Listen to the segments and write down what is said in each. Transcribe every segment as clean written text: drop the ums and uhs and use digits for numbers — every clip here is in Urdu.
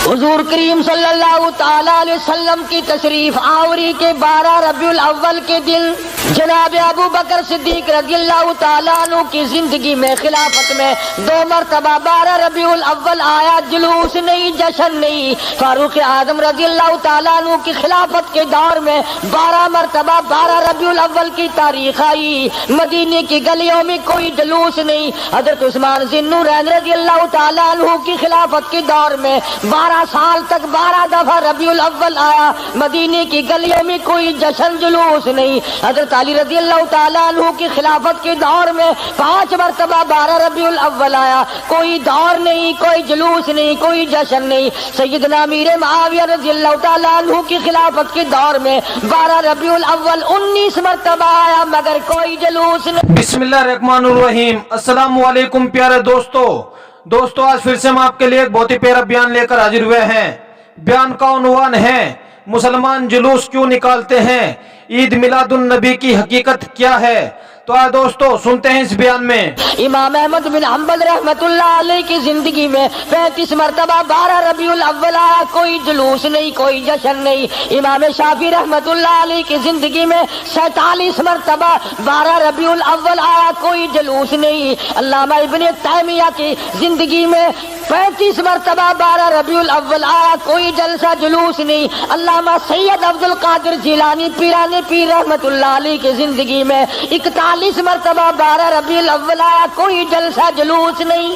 حضور کریم صلی اللہ تعالی علیہ وسلم کی تشریف آوری کے 12 ربیع الاول کے دن جناب ابو بکر صدیق رضی اللہ تعالیٰ عنہ کی زندگی میں خلافت میں 2 مرتبہ 12 ربیع الاول آیا، جلوس نہیں، جشن نہیں۔ فاروق اعظم رضی اللہ تعالیٰ عنہ کی خلافت کے دور میں 12 مرتبہ 12 ربیع الاول کی تاریخ آئی، مدینے کی گلیوں میں کوئی جلوس نہیں۔ حضرت عثمان ذی النورین رضی اللہ تعالیٰ عنہ کی خلافت کے دور میں 12 سال تک 12 دفعہ ربیع الاول آیا، مدینے کی گلیوں میں کوئی جشن جلوس نہیں۔ حضرت علی رضی اللہ تعالیٰ عنہ کی خلافت کے دور میں 5 مرتبہ 12 ربیع الاول آیا، کوئی دور نہیں، کوئی جلوس نہیں، کوئی جشن نہیں۔ سیدنا امیر معاویہ رضی اللہ تعالیٰ عنہ کی خلافت کے دور میں 12 ربیع الاول 19 مرتبہ آیا، مگر کوئی جلوس نہیں۔ بسم اللہ الرحمن الرحیم۔ السلام علیکم پیارے دوستو، آج پھر سے ہم آپ کے لیے ایک بہت ہی پیارا بیان لے کر حاضر ہوئے ہیں۔ بیان کا عنوان ہے مسلمان جلوس کیوں نکالتے ہیں، عید میلاد النبی کی حقیقت کیا ہے۔ تو آئے دوستو سنتے ہیں اس بیان میں۔ امام احمد بن حنبل رحمت اللہ علیہ کی زندگی میں 35 مرتبہ 12 ربیع الاول آیا، کوئی جلوس نہیں، کوئی جشن نہیں۔ امام شافعی رحمت اللہ علیہ کی زندگی میں 47 مرتبہ 12 ربیع الاول آیا، کوئی جلوس نہیں۔ علامہ ابن تیمیہ کی زندگی میں 35 مرتبہ 12 ربیع الاول آیا، کوئی جلسہ جلوس نہیں۔ علامہ سید عبد القادر جیلانی پیران پیر رحمت اللہ علیہ کی زندگی میں 41 مرتبہ 12 ربیع الاول آیا، کوئی جلسہ جلوس نہیں۔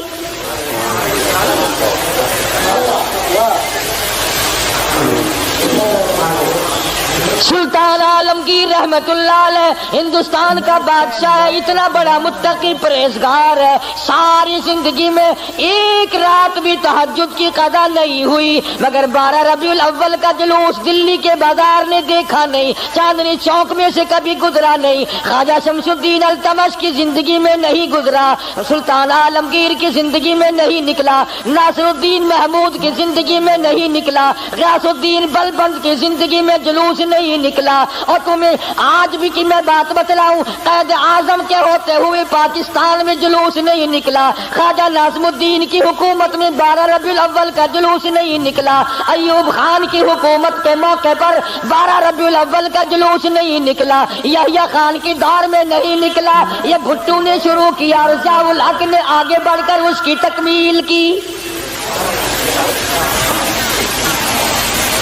سلطان عالمگیر رحمت اللہ علیہ ہندوستان کا بادشاہ ہے، اتنا بڑا متقی پرہیزگار ہے، ساری زندگی میں ایک رات بھی تہجد کی قضا نہیں ہوئی، مگر 12 ربیع الاول کا جلوس دلی کے بازار نے دیکھا نہیں، چاندنی چوک میں سے کبھی گزرا نہیں، خواجہ شمس الدین التمش کی زندگی میں نہیں گزرا، سلطان عالمگیر کی زندگی میں نہیں نکلا، ناصر الدین محمود کی زندگی میں نہیں نکلا، غیاث الدین بلبند کی زندگی میں جلوس نہیں نکلا۔ اور تمہیں آج بھی کہ میں بات بتلاؤں، قائد اعظم کے ہوتے ہوئے پاکستان میں جلوس نہیں نکلا، خواجہ ناظم الدین کی حکومت میں 12 ربیع الاول کا جلوس نہیں نکلا، ایوب خان کی حکومت کے موقع پر 12 ربیع الاول کا جلوس نہیں نکلا، یحییٰ خان کی دور میں نہیں نکلا، یہ بھٹو نے شروع کیا اور ضیاء الحق نے آگے بڑھ کر اس کی تکمیل کی۔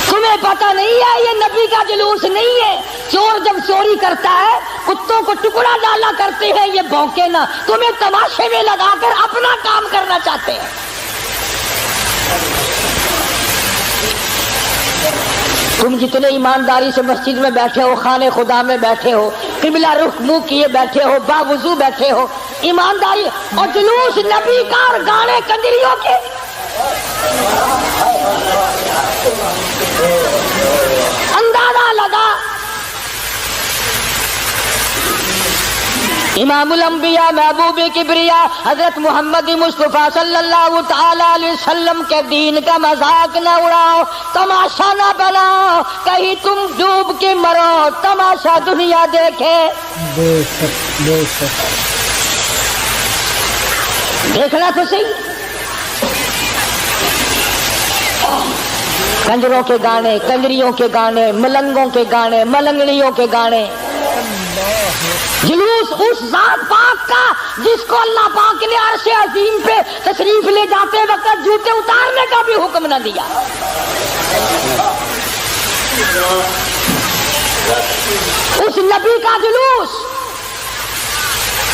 تمہیں پتہ نہیں ہے یہ نبی کا جلوس نہیں ہے۔ چور جب چوری کرتا ہے کتوں کو ٹکڑا ڈالا کرتے ہیں، یہ بھونکے نہ، تمہیں تماشے میں لگا کر اپنا کام کرنا چاہتے ہیں۔ تم جتنے ایمانداری سے مسجد میں بیٹھے ہو، خانے خدا میں بیٹھے ہو، قبلہ رخ منہ کیے بیٹھے ہو، باوضو بیٹھے ہو، ایمانداری اور جلوس نبی کا اور گانے کنجریوں کے، اندازہ لگا۔ امام الانبیاء محبوب کبریا حضرت محمد مصطفیٰ صلی اللہ تعالی علیہ وسلم کے دین کا مذاق نہ اڑاؤ، تماشا نہ بناؤ، کہیں تم ڈوب کے مرو، تماشا دنیا دیکھے۔ دیکھنا تو صحیح، کنجروں کے گانے، کنجریوں کے گانے، ملنگوں کے گانے، ملنگڑیوں کے گانے، جلوس اس ذات پاک کا جس کو اللہ پاک نے عرش عظیم پہ تشریف لے جاتے وقت جوتے اتارنے کا بھی حکم نہ دیا۔ اس نبی کا جلوس،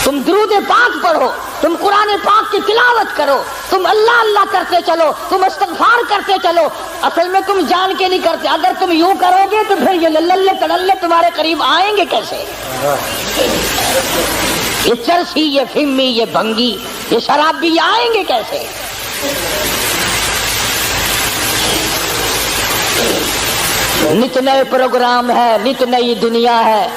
تم درود پاک پڑھو، تم قرآن پاک کی تلاوت کرو، تم اللہ اللہ کرتے چلو، تم استغفار کرتے چلو، اصل میں تم جان کے نہیں کرتے۔ اگر تم یوں کرو گے تو پھر یہ للے تڑلے تمہارے قریب آئیں گے کیسے؟ یہ چرسی، یہ فمی، یہ بھنگی، یہ شرابی آئیں گے کیسے؟ نت نئے پروگرام ہے، نت نئی دنیا ہے،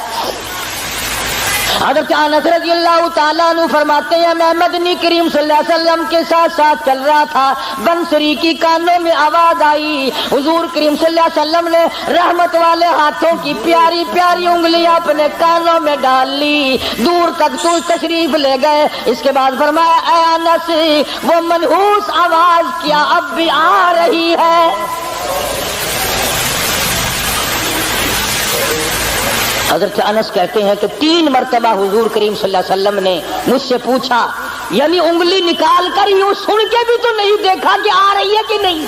حضرت انس رضی اللہ تعالیٰ عنہ فرماتے ہیں میں مدنی کریم صلی اللہ علیہ وسلم کے ساتھ ساتھ چل رہا تھا، بنسری کی کانوں میں آواز آئی، حضور کریم صلی اللہ علیہ وسلم نے رحمت والے ہاتھوں کی پیاری پیاری انگلیاں اپنے کانوں میں ڈال لی، دور تک تو تشریف لے گئے۔ اس کے بعد فرمایا اے انس وہ منحوس آواز کیا اب بھی آ رہی ہے؟ حضرت انس کہتے ہیں کہ 3 مرتبہ حضور کریم صلی اللہ علیہ وسلم نے مجھ سے پوچھا، یعنی انگلی نکال کر یوں سن کے بھی تو نہیں دیکھا کہ آ رہی ہے کہ نہیں؟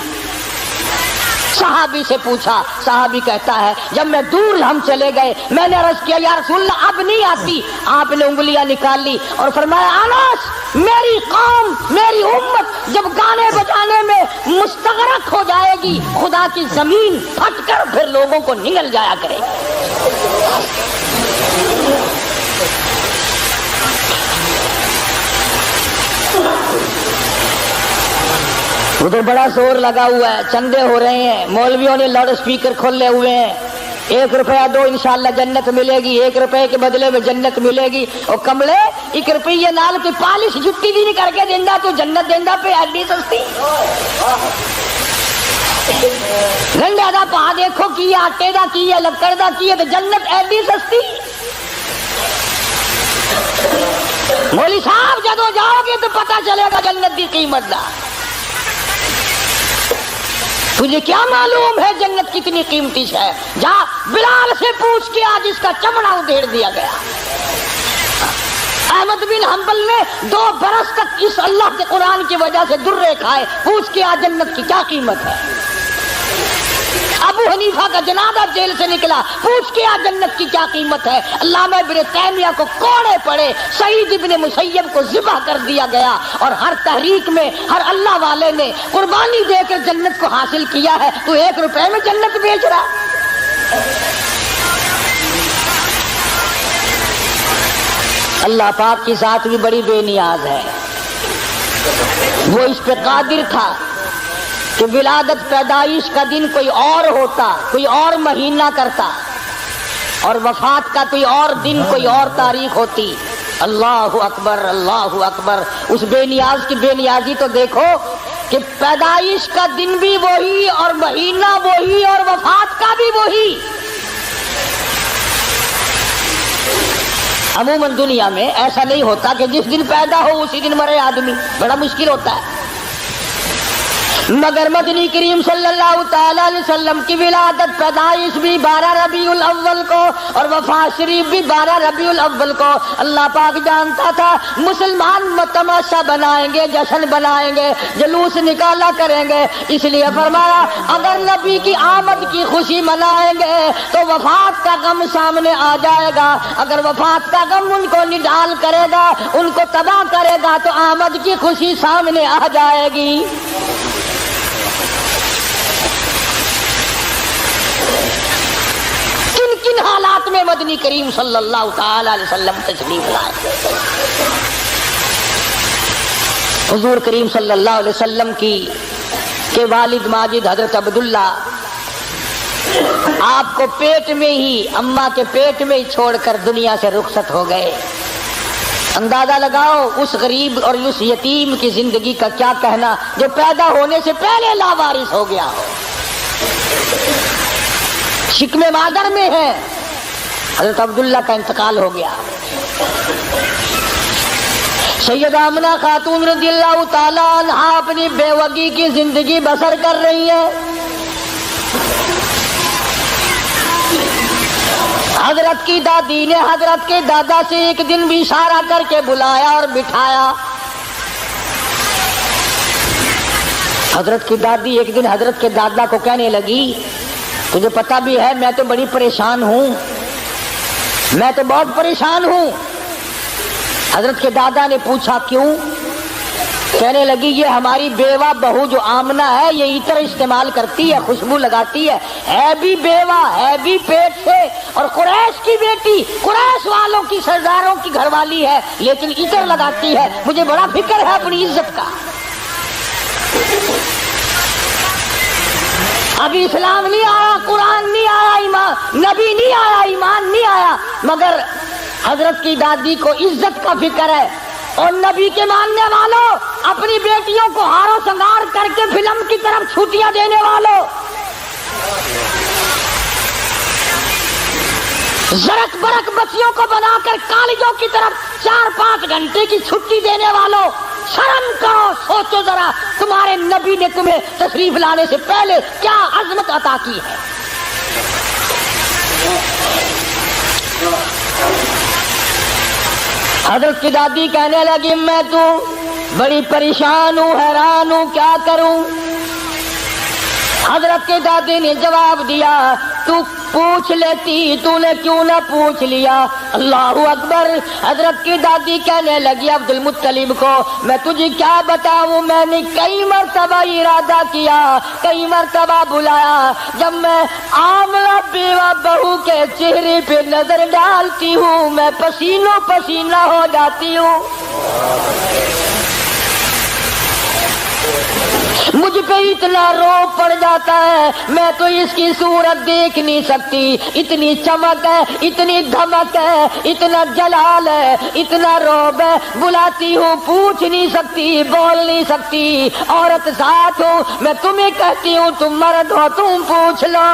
صحابی سے پوچھا، صحابی کہتا ہے جب میں دور ہم چلے گئے میں نے عرض کیا یا رسول اللہ اب نہیں آتی، آپ نے انگلیاں نکال لی اور فرمایا انس میری قوم میری امت جب گانے بجانے میں مستغرق ہو جائے گی خدا کی زمین پھٹ کر پھر لوگوں کو نگل جایا کرے ادھر بڑا زور لگا ہوا ہے، چندے ہو رہے ہیں، مولویوں نے لاؤڈ اسپیکر کھولے ہوئے ہیں، 1 روپیہ دو انشاءاللہ جنت ملے گی، 1 روپے کے بدلے میں جنت ملے گی، اور کملے 1 روپیے نال کوئی پالش جتی بھی نہیں کر کے دینا تو جنت دینا پہ ایڈی سستی گنڈا دا پا دیکھو کی آٹے دا کی ہے لکڑ دا کی ہے تو جنت ایڈی سستی۔ مولوی صاحب جدو جاؤ گے تو پتہ چلے گا جنت دی قیمت دا، تجھے کیا معلوم ہے جنت کتنی قیمتی ہے؟ جا بلال سے پوچھ کے آج اس کا چمڑا ادھیڑ دیا گیا۔ احمد بن حنبل نے 2 برس تک اس اللہ کے قرآن کی وجہ سے درے کھائے، پوچھ کے آج جنت کی کیا قیمت ہے۔ ابو حنیفہ کا جنازہ جیل سے نکلا، پوچھ کے آج جنت کی کیا قیمت ہے۔ علامہ ابن تیمیہ کو کوڑے پڑے، سعید ابن مسیب کو ذبح کر دیا گیا، اور ہر تحریک میں ہر اللہ والے نے قربانی دے کر جنت کو حاصل کیا ہے، تو 1 روپے میں جنت بیچ رہا۔ اللہ پاک کی ذات بھی بڑی بے نیاز ہے، وہ اس پہ قادر تھا کہ ولادت پیدائش کا دن کوئی اور ہوتا، کوئی اور مہینہ کرتا، اور وفات کا کوئی اور دن کوئی اور تاریخ ہوتی۔ اللہ اکبر اللہ اکبر، اس بے نیاز کی بے نیازی تو دیکھو کہ پیدائش کا دن بھی وہی اور مہینہ وہی اور وفات کا بھی وہی۔ عموماً دنیا میں ایسا نہیں ہوتا کہ جس دن پیدا ہو اسی دن مرے آدمی، بڑا مشکل ہوتا ہے، مگر مدنی کریم صلی اللہ تعالی علیہ وسلم کی ولادت پیدائش بھی 12 ربیع الاول کو اور وفات شریف بھی 12 ربیع الاول کو۔ اللہ پاک جانتا تھا مسلمان تماشا بنائیں گے، جشن بنائیں گے، جلوس نکالا کریں گے، اس لیے فرمایا اگر نبی کی آمد کی خوشی منائیں گے تو وفات کا غم سامنے آ جائے گا، اگر وفات کا غم ان کو نڈال کرے گا، ان کو تباہ کرے گا تو آمد کی خوشی سامنے آ جائے گی۔ کن حالات میں مدنی کریم صلی اللہ تعالی علیہ وسلم تشریف لائے؟ حضور کریم صلی اللہ علیہ وسلم کے والد ماجد حضرت عبداللہ آپ کو پیٹ میں ہی، اماں کے پیٹ میں ہی چھوڑ کر دنیا سے رخصت ہو گئے۔ اندازہ لگاؤ اس غریب اور اس یتیم کی زندگی کا کیا کہنا جو پیدا ہونے سے پہلے لاوارث ہو گیا ہو، شکم مادر میں ہے، حضرت عبداللہ کا انتقال ہو گیا۔ سیدہ آمنہ خاتون رضی اللہ تعالیٰ عنہ اپنی بیوگی کی زندگی بسر کر رہی ہے۔ حضرت کی دادی نے حضرت کے دادا سے ایک دن بھی اشارہ کر کے بلایا اور بٹھایا۔ حضرت کی دادی ایک دن حضرت کے دادا کو کہنے لگی تجھے پتہ بھی ہے میں تو بڑی پریشان ہوں، میں تو بہت پریشان ہوں۔ حضرت کے دادا نے پوچھا کیوں؟ کہنے لگی یہ ہماری بیوہ بہو جو آمنہ ہے یہ عطر استعمال کرتی ہے، خوشبو لگاتی ہے بھی بیوہ ہے بھی پیٹ سے، اور قریش کی بیٹی، قریش والوں کی سرداروں کی گھر والی ہے لیکن عطر لگاتی ہے، مجھے بڑا فکر ہے اپنی عزت کا۔ ابھی اسلام نہیں آیا، قرآن نہیں آیا، ایمان نبی نہیں آیا، ایمان نہیں آیا، مگر حضرت کی دادی کو عزت کا فکر ہے، اور نبی کے ماننے والوں، اپنی بیٹیوں کو ہارو سنگار کر کے فلم کی طرف چھٹیاں دینے والوں، زرک برک بچیوں کو بنا کر کالجوں کی طرف 4-5 گھنٹے کی چھٹی دینے والوں، شرم کرو، سوچو ذرا تمہارے نبی نے تمہیں تشریف لانے سے پہلے کیا عظمت عطا کی ہے۔ حضرت کی دادی کہنے لگی میں تو بڑی پریشان ہوں، حیران ہوں، کیا کروں؟ حضرت کی دادی نے جواب دیا تو پوچھ لیتی، تو نے کیوں نہ پوچھ لیا؟ اللہ اکبر۔ حضرت کی دادی کہنے لگی عبد المطلب کو میں تجھے کیا بتاؤں، میں نے کئی مرتبہ ارادہ کیا، کئی مرتبہ بلایا، جب میں آملہ بیوہ بہو کے چہرے پہ نظر ڈالتی ہوں میں پسینوں پسینہ ہو جاتی ہوں، مجھ پہ اتنا روب پڑ جاتا ہے، میں تو اس کی صورت دیکھ نہیں سکتی، اتنی چمک ہے، اتنی دھمک ہے، اتنا جلال ہے، اتنا روب ہے، بلاتی ہوں پوچھ نہیں سکتی، بول نہیں سکتی، عورت ساتھ ہوں، میں تمہیں کہتی ہوں تم مرد ہو تم پوچھ لو۔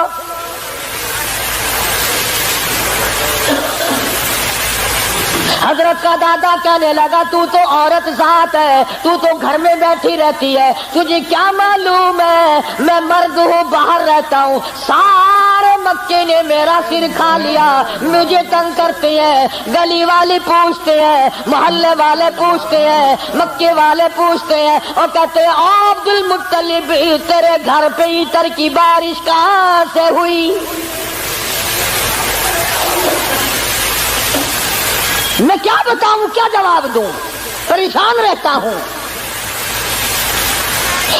حضرت کا دادا کہنے لگا تو عورت ذات ہے، تو گھر میں بیٹھی رہتی ہے، تجھے کیا معلوم ہے میں مرد ہوں، باہر رہتا ہوں، سارے مکے نے میرا سر کھا لیا، مجھے تنگ کرتے ہیں، گلی والے پوچھتے ہیں، محلے والے پوچھتے ہیں، مکے والے پوچھتے ہیں، اور کہتے ہیں عبد المطلب تیرے گھر پہ عطر کی بارش کہاں سے ہوئی؟ میں کیا بتاؤں، کیا جواب دوں، پریشان رہتا ہوں۔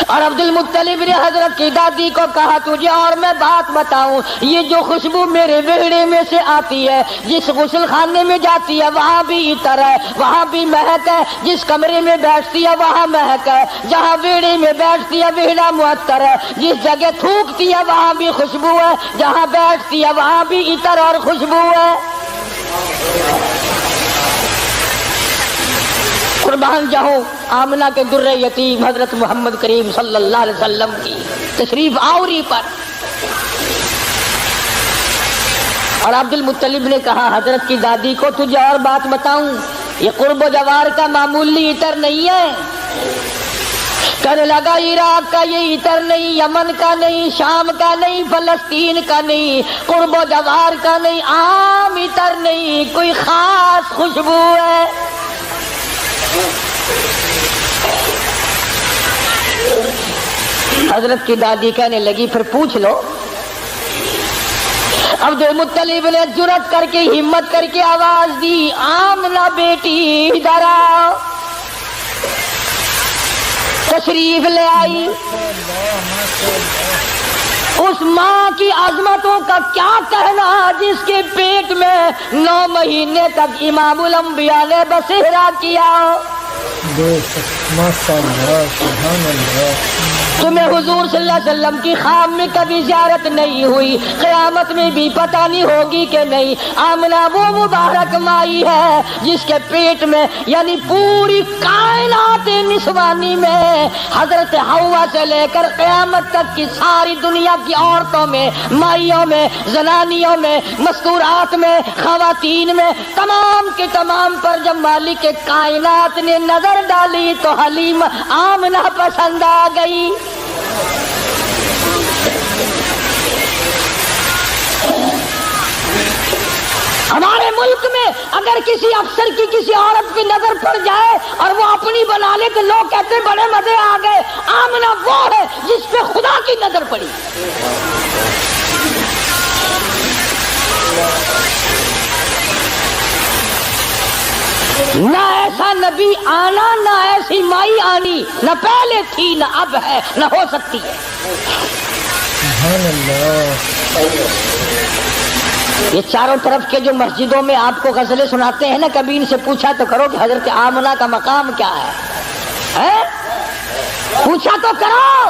اور عبد المطلب نے حضرت کی دادی کو کہا تجھے اور میں بات بتاؤں، یہ جو خوشبو میرے ویڑے میں سے آتی ہے، جس غسل خانے میں جاتی ہے وہاں بھی عطر ہے، وہاں بھی مہک ہے، جس کمرے میں بیٹھتی ہے وہاں مہک ہے، جہاں ویڑے میں بیٹھتی ہے ویڑا معطر ہے، جس جگہ تھوکتی ہے وہاں بھی خوشبو ہے، جہاں بیٹھتی ہے وہاں بھی عطر اور خوشبو ہے۔ قربان جاؤں آمنہ کے در یتیم حضرت محمد کریم صلی اللہ علیہ وسلم کی تشریف آوری پر۔ اور عبد المطلب نے کہا حضرت کی دادی کو تجھے اور بات بتاؤں، یہ قرب و جوار کا معمولی عطر نہیں ہے، کہنے لگا عراق کا یہ عطر نہیں، یمن کا نہیں، شام کا نہیں، فلسطین کا نہیں، قرب و جوار کا نہیں، عام عطر نہیں، کوئی خاص خوشبو ہے۔ حضرت کی دادی کہنے لگی پھر پوچھ لو۔ عبد المطلب نے جرأت کر کے ہمت کر کے آواز دی آمنہ بیٹی ادھر آؤ، تشریف لے آئی۔ اس ماں کی عظمتوں کا کیا کہنا جس کے پیٹ میں 9 مہینے تک امام الانبیاء نے بسیرا کیا۔ تمہیں حضور صلی اللہ علیہ وسلم کی خواب میں کبھی زیارت نہیں ہوئی، قیامت میں بھی پتہ نہیں ہوگی کہ نہیں۔ آمنہ وہ مبارک مائی ہے جس کے پیٹ میں یعنی پوری کائنات نسوانی میں حضرت حوا سے لے کر قیامت تک کی ساری دنیا کی عورتوں میں، مائیوں میں، زنانیوں میں، مستورات میں، خواتین میں، تمام کے تمام پر جب مالک کائنات نے نظر ڈالی تو حلیم آمنہ پسند آ گئی۔ ہمارے ملک میں اگر کسی افسر کی کسی عورت پہ نظر پڑ جائے اور وہ اپنی بنا لے تو لوگ کہتے ہیں بڑے مزے آ گئے۔ آمنہ وہ ہے جس پہ خدا کی نظر پڑی۔ نہ ایسا نبی آنا، نہ ایسی مائی آنی، نہ پہلے تھی نہ اب ہے نہ ہو سکتی ہے۔ سبحان اللہ۔ یہ چاروں طرف کے جو مسجدوں میں آپ کو غزلیں سناتے ہیں نا، کبھی ان سے پوچھا تو کرو کہ حضرت آمنہ کا مقام کیا ہے؟ پوچھا تو کرو۔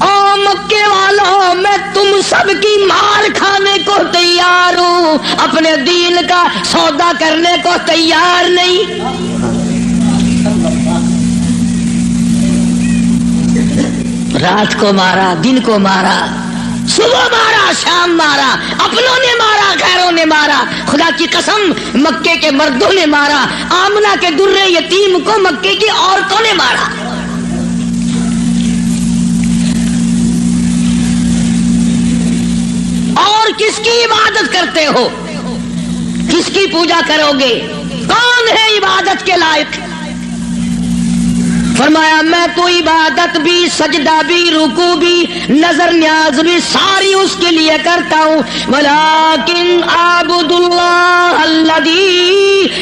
او مکے والوں میں تم سب کی مار کھانے کو تیار ہوں، اپنے دین کا سودا کرنے کو تیار نہیں۔ رات کو مارا، دن کو مارا، صبح مارا، شام مارا، اپنوں نے مارا، غیروں نے مارا، خدا کی قسم مکے کے مردوں نے مارا، آمنہ کے درے یتیم کو مکے کی عورتوں نے مارا۔ اور کس کی عبادت کرتے ہو؟ کس کی پوجا کرو گے؟ کون ہے عبادت کے لائق؟ فرمایا میں تو عبادت بھی، سجدہ بھی، رکوع بھی، نظر نیاز بھی ساری اس کے لیے کرتا ہوں۔ ولیکن اعبد اللہ الذی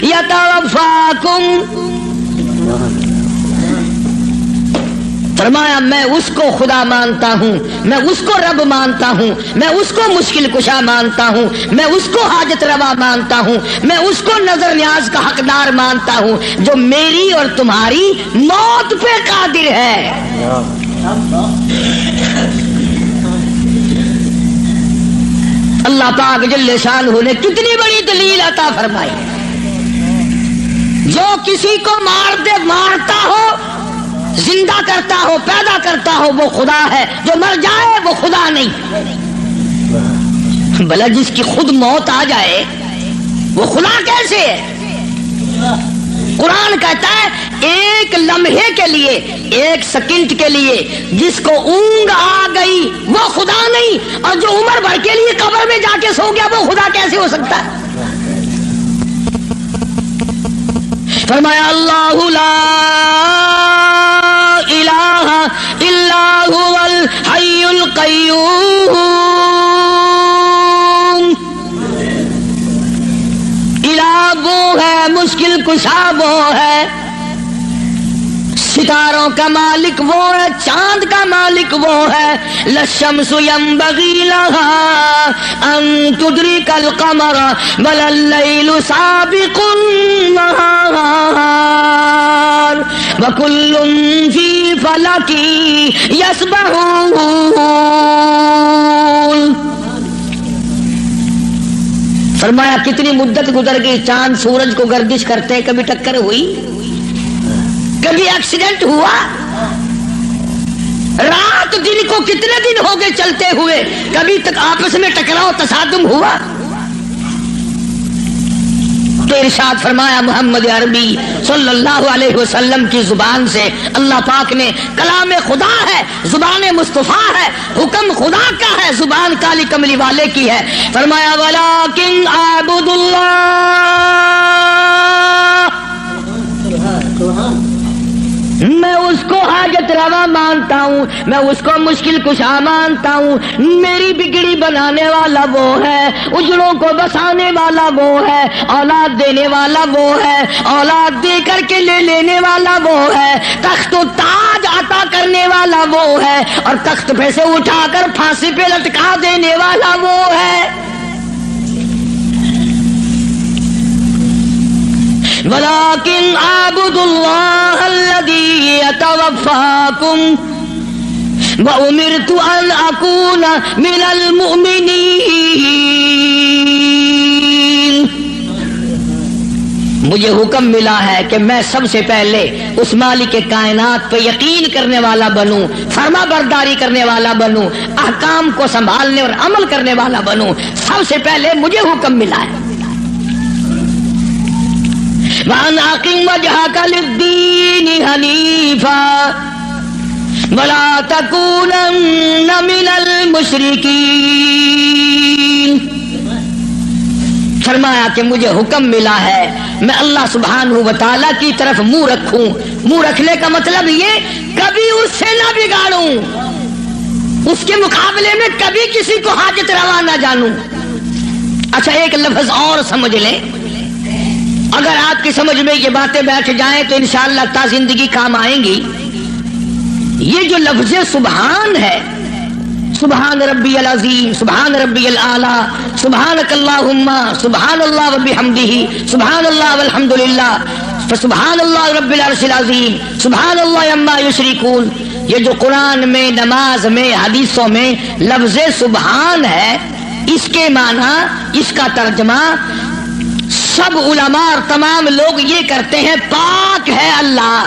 یتوفاکم، فرمایا میں اس کو خدا مانتا ہوں، میں اس کو رب مانتا ہوں، میں اس کو مشکل کشا مانتا ہوں، میں اس کو حاجت روا مانتا ہوں، میں اس کو نظر نیاز کا حقدار مانتا ہوں، جو میری اور تمہاری موت پہ قادر ہے۔ اللہ پاک جل شانہ نے کتنی بڑی دلیل عطا فرمائی، جو کسی کو مارتا ہو، زندہ کرتا ہو، پیدا کرتا ہو، وہ خدا ہے، جو مر جائے وہ خدا نہیں۔ بھلا جس کی خود موت آ جائے وہ خدا کیسے ہے؟ قرآن کہتا ہے ایک لمحے کے لیے، ایک سیکنڈ کے لیے جس کو اونگ آ گئی وہ خدا نہیں، اور جو عمر بھر کے لیے قبر میں جا کے سو گیا وہ خدا کیسے ہو سکتا ہے؟ فرمایا اللہ لا الہ الا هو الحی القیوم، الہ وہ ہے، مشکل کشا وہ ہے، ستاروں کا مالک وہ ہے، چاند کا مالک وہ ہے۔ للشمس ينبغي لها ان تدرك القمر بل الليل سابق النهار وكل في فلك يسبحون۔ فرمایا کتنی مدت گزر گئی، چاند سورج کو گردش کرتے، کبھی ٹکر ہوئی، کبھی ایکسیڈنٹ ہوا، رات دن کو کتنے دن ہو گئے چلتے ہوئے، کبھی تک آپس میں ٹکراؤ تصادم ہوا؟ تو ارشاد فرمایا محمد عربی صلی اللہ علیہ وسلم کی زبان سے، اللہ پاک نے کلام خدا ہے، زبان مصطفیٰ ہے، حکم خدا کا ہے، زبان کالی کملی والے کی ہے۔ فرمایا ولیکن اعبد اللہ، میں اس کو حاجت روا مانتا ہوں، میں اس کو مشکل کشا مانتا ہوں، میری بگڑی بنانے والا وہ ہے، اجڑوں کو بسانے والا وہ ہے، اولاد دینے والا وہ ہے، اولاد دے کر کے لے لینے والا وہ ہے، تخت و تاج عطا کرنے والا وہ ہے، اور تخت پہ سے اٹھا کر پھانسی پہ لٹکا دینے والا وہ ہے۔ ولیکن اعبد اللہ الذی یتوفاکم وامرت ان اکون من المؤمنین۔ مجھے حکم ملا ہے کہ میں سب سے پہلے اس مالک کائنات پہ یقین کرنے والا بنوں، فرما برداری کرنے والا بنوں، احکام کو سنبھالنے اور عمل کرنے والا بنوں، سب سے پہلے مجھے حکم ملا ہے۔ وَأَنْ أَقِمْ وَجْهَكَ لِلدِّينِ حَنِيفًا وَلَا تَكُونَنَّ مِنَ الْمُشْرِكِينَ۔ فرمایا کہ مجھے حکم ملا ہے میں اللہ سبحانہ و تعالیٰ کی طرف منہ رکھوں، منہ رکھنے کا مطلب یہ کبھی اس سے نہ بگاڑوں، اس کے مقابلے میں کبھی کسی کو حاجت روا نہ جانوں۔ اچھا ایک لفظ اور سمجھ لیں، اگر آپ کی سمجھ میں یہ باتیں بیٹھ جائیں تو انشاءاللہ تا زندگی کام آئیں گی۔ یہ جو لفظ سبحان ہے، سبحان ربی العظیم، سبحان ربی الاعلی، سبحانک اللہم، سبحان اللہ وبحمدہ، سبحان اللہ والحمدللہ، فسبحان اللہ رب العرش العظیم، سبحان اللہ عما یشرکون، یہ جو قرآن میں، نماز میں، حدیثوں میں لفظ سبحان ہے، اس کے معنی، اس کا ترجمہ سب علماء اور تمام لوگ یہ کرتے ہیں، پاک ہے اللہ۔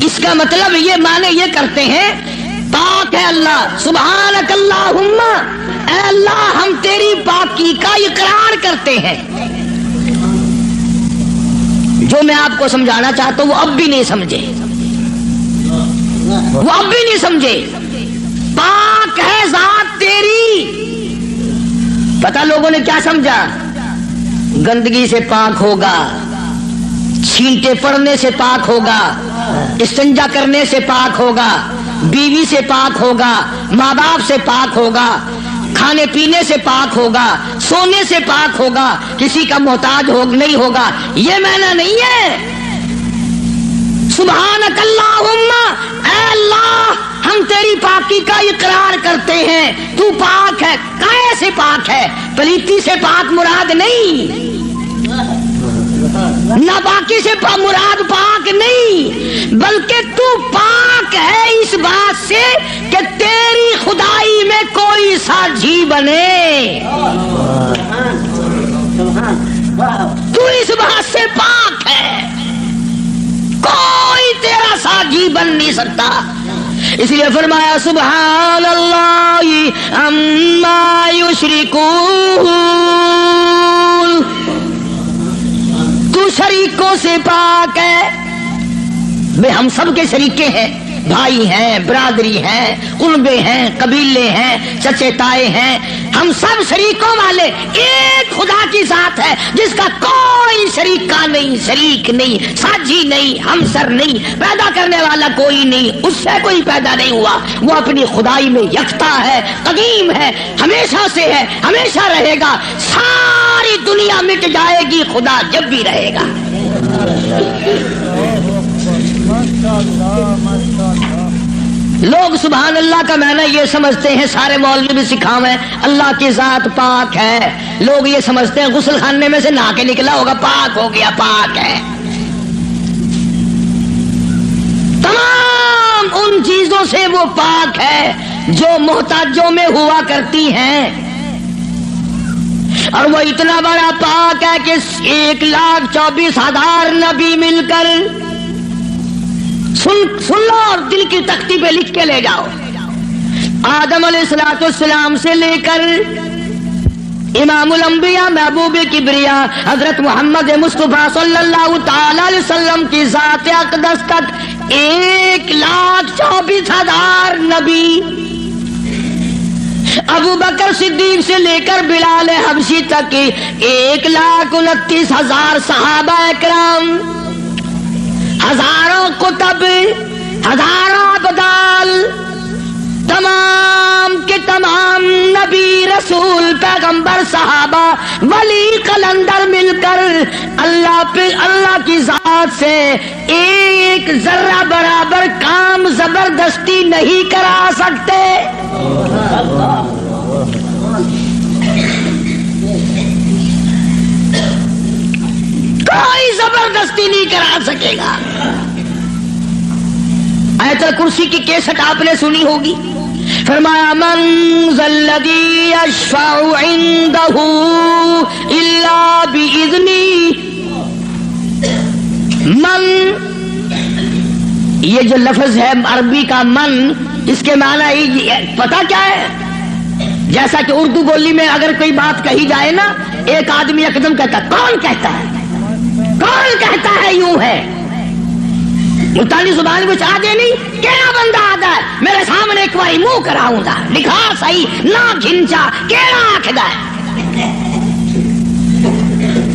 اس کا مطلب یہ معنی یہ کرتے ہیں، پاک ہے اللہ، سبحانک اللہم، اے اللہ ہم تیری پاکی کا اقرار کرتے ہیں۔ جو میں آپ کو سمجھانا چاہتا ہوں وہ اب بھی نہیں سمجھے، وہ اب بھی نہیں سمجھے۔ پاک ہے ذات تیری، پتہ لوگوں نے کیا سمجھا؟ گندگی سے پاک ہوگا، چھینٹے پڑنے سے پاک ہوگا، استنجا کرنے سے پاک ہوگا، بیوی سے پاک ہوگا، ماں باپ سے پاک ہوگا، کھانے پینے سے پاک ہوگا، سونے سے پاک ہوگا، کسی کا محتاج نہیں ہوگا۔ یہ معنی نہیں ہے۔ سبحانک اللہم، اے اللہ ہم تیری پاکی کا اقرار کرتے ہیں، تو پاک ہے۔ کیسے پاک ہے؟ پلیتی سے پاک مراد نہیں، ناپاکی سے مراد پاک نہیں، بلکہ تو پاک ہے اس بات سے کہ تیری خدائی میں کوئی ساجھی بنے، تو اس بات سے پاک ہے، کوئی تیرا ساجھی بن نہیں سکتا۔ اس لیے فرمایا سبحان اللہ عما یشرکون، تو شریکوں سے پاک ہے۔ بے ہم سب کے شریکے ہیں، بھائی ہیں، برادری ہیں، قربے ہیں، قبیلے ہیں، چچے تائے ہیں، ہم سب شریکوں والے ایک خدا کی ذات ہے جس کا کوئی شریکہ نہیں، شریک نہیں، ساجھی نہیں، ہمسر نہیں، پیدا کرنے والا کوئی نہیں، اس سے کوئی پیدا نہیں ہوا، وہ اپنی خدائی میں یکتا ہے، قدیم ہے، ہمیشہ سے ہے، ہمیشہ رہے گا، ساری دنیا مٹ جائے گی، خدا جب بھی رہے گا۔ لوگ سبحان اللہ کا معنی یہ سمجھتے ہیں، سارے مولوی بھی سکھاویں اللہ کی ذات پاک ہے، لوگ یہ سمجھتے ہیں غسل خانے میں سے نہا کے نکلا ہوگا، پاک ہو گیا، پاک ہے۔ تمام ان چیزوں سے وہ پاک ہے جو محتاجوں میں ہوا کرتی ہیں، اور وہ اتنا بڑا پاک ہے کہ 1,24,000 نبی مل کر، سن لو اور دل کی تختی پہ لکھ کے لے جاؤ، آدم علیہ السلام سے لے کر امام الانبیاء محبوب کبریا حضرت محمد مصطفیٰ صلی اللہ تعالی علیہ وسلم کی ذات اقدس تک 1,24,000 نبی، ابو بکر صدیق سے لے کر بلال حبشی تک 1,29,000 صحابہ اکرام، ہزاروں کتب، ہزاروں ابدال، تمام کے تمام نبی، رسول، پیغمبر، صحابہ، ولی، قلندر مل کر اللہ کی ذات سے ایک ذرہ برابر کام زبردستی نہیں کرا سکتے۔ کوئی زبردستی نہیں کرا سکے گا۔ آیت الکرسی کی کیسٹ آپ نے سنی ہوگی، فرمایا من ذا الذی یشفع عنده الا باذنہ۔ من، یہ جو لفظ ہے عربی کا من، اس کے معنی پتہ کیا ہے؟ جیسا کہ اردو بولی میں اگر کوئی بات کہی جائے نا، ایک آدمی یکدم کہتا ہے، کون کہتا ہے، کون کہتا ہے، یوں ہے، ملتانی زبان کچھ آدھے نہیں، کیڑا بندہ آدھا ہے میرے سامنے ایک باری منہ کراؤں گا، لکھا صحیح نہ کھنچا، کیڑا آکھدا ہے۔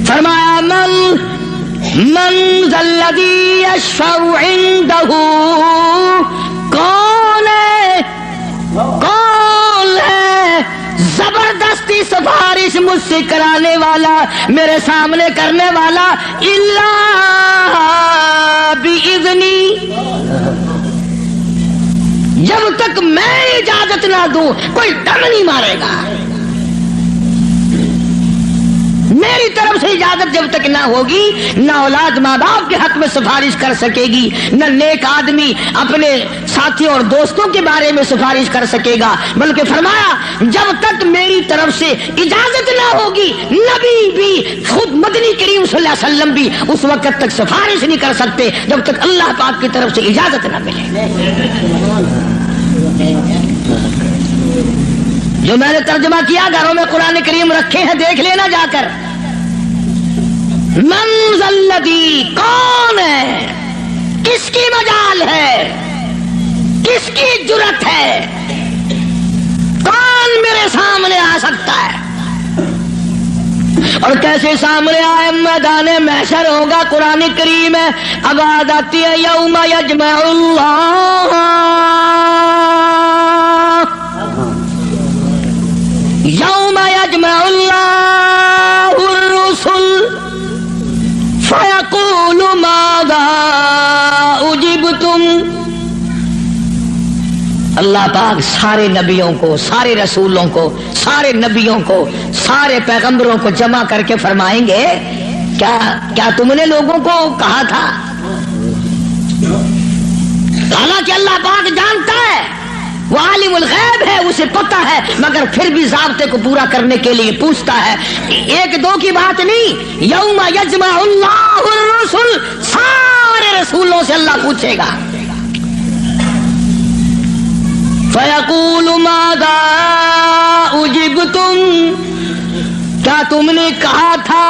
فرمایا من ذا الذی یشفع عنده، کون ہے، کون ہے زبردستی سفارش مجھ سے کرانے والا، میرے سامنے کرنے والا، الا باذنی، جب تک میں اجازت نہ دوں کوئی دم نہیں مارے گا۔ میری طرف سے اجازت جب تک نہ ہوگی نہ اولاد ماں باپ کے حق میں سفارش کر سکے گی، نہ نیک آدمی اپنے ساتھیوں اور دوستوں کے بارے میں سفارش کر سکے گا، بلکہ فرمایا جب تک میری طرف سے اجازت نہ ہوگی نبی بھی خود مدنی کریم صلی اللہ علیہ وسلم بھی اس وقت تک سفارش نہیں کر سکتے جب تک اللہ پاک کی طرف سے اجازت نہ ملے۔ جو میں نے ترجمہ کیا گھروں میں قرآن کریم رکھے ہیں دیکھ لینا جا کر۔ من ذا الذی، کون ہے، کس کی مجال ہے، کس کی جرت ہے، کون میرے سامنے آ سکتا ہے؟ اور کیسے سامنے آئے؟ میدان محشر ہوگا، قرآن کریم ہے، آواز آتی ہے یوم یجمع اللہ، یوم یجمع اللہ الرسل فیقول ماذا اجبتم۔ اللہ پاک سارے نبیوں کو، سارے رسولوں کو، سارے نبیوں کو، سارے پیغمبروں کو جمع کر کے فرمائیں گے کیا تم نے لوگوں کو کہا تھا؟ حالانکہ اللہ پاک جانتا ہے، وہ عالم الغیب ہے، اسے پتہ ہے، مگر پھر بھی ضابطے کو پورا کرنے کے لیے پوچھتا ہے۔ ایک دو کی بات نہیں، یوم یجمع اللہ الرسل، سارے رسولوں سے اللہ پوچھے گا۔ فَيَقُولُ مَاذَا أُجِبْتُمْ، کیا تم نے کہا تھا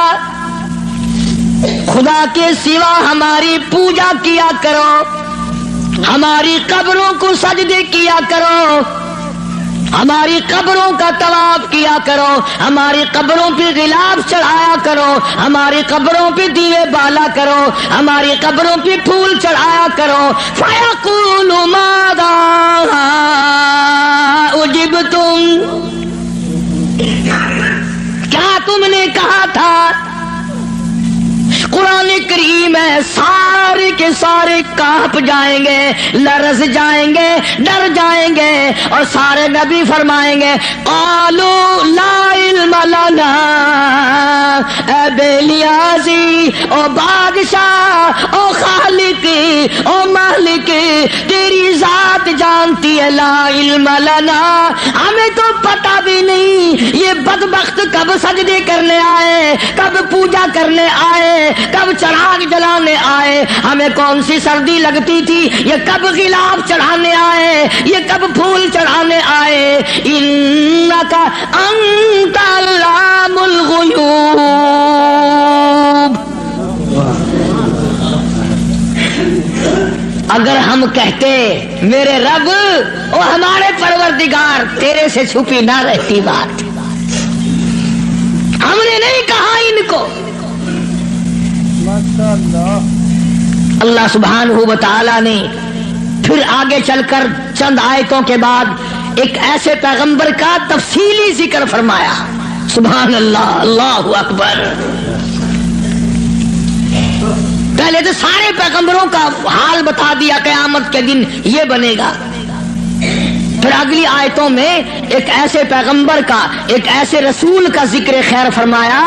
خدا کے سوا ہماری پوجا کیا کرو، ہماری قبروں کو سجدے کیا کرو، ہماری قبروں کا طواف کیا کرو، ہماری قبروں پہ غلاف چڑھایا کرو، ہماری قبروں پہ دیوے بالا کرو، ہماری قبروں پہ پھول چڑھایا کرو۔ فَيَقُولُ مَاذَا أُجِبْتُمْ، کیا تم نے کہا تھا؟ قرآن کریم ہے، سارے کے سارے کانپ جائیں گے، لرز جائیں گے، ڈر جائیں گے، اور سارے نبی فرمائیں گے قالوا لا علم لنا، اے بے نیازی، او بادشاہ، او خالق، او مالک، تیری ذات جانتی ہے، لا علم لنا، ہمیں تو پتہ بھی نہیں یہ بدبخت کب سجدے کرنے آئے، کب پوجا کرنے آئے، کب چراغ جلانے آئے، ہمیں کون سی سردی لگتی تھی، یہ کب غلاف چڑھانے آئے، یہ کب پھول چڑھانے آئے۔ انک انت علام الغیوب، اگر ہم کہتے میرے رب اور ہمارے پروردگار، تیرے سے چھپی نہ رہتی بات، ہم نے نہیں کہا ان کو۔ اللہ سبحانہ و تعالی نے پھر آگے چل کر چند آیتوں کے بعد ایک ایسے پیغمبر کا تفصیلی ذکر فرمایا۔ سبحان اللہ، اللہ اکبر۔ پہلے تو سارے پیغمبروں کا حال بتا دیا، قیامت کے دن یہ بنے گا۔ پھر اگلی آیتوں میں ایک ایسے پیغمبر کا، ایک ایسے رسول کا ذکر خیر فرمایا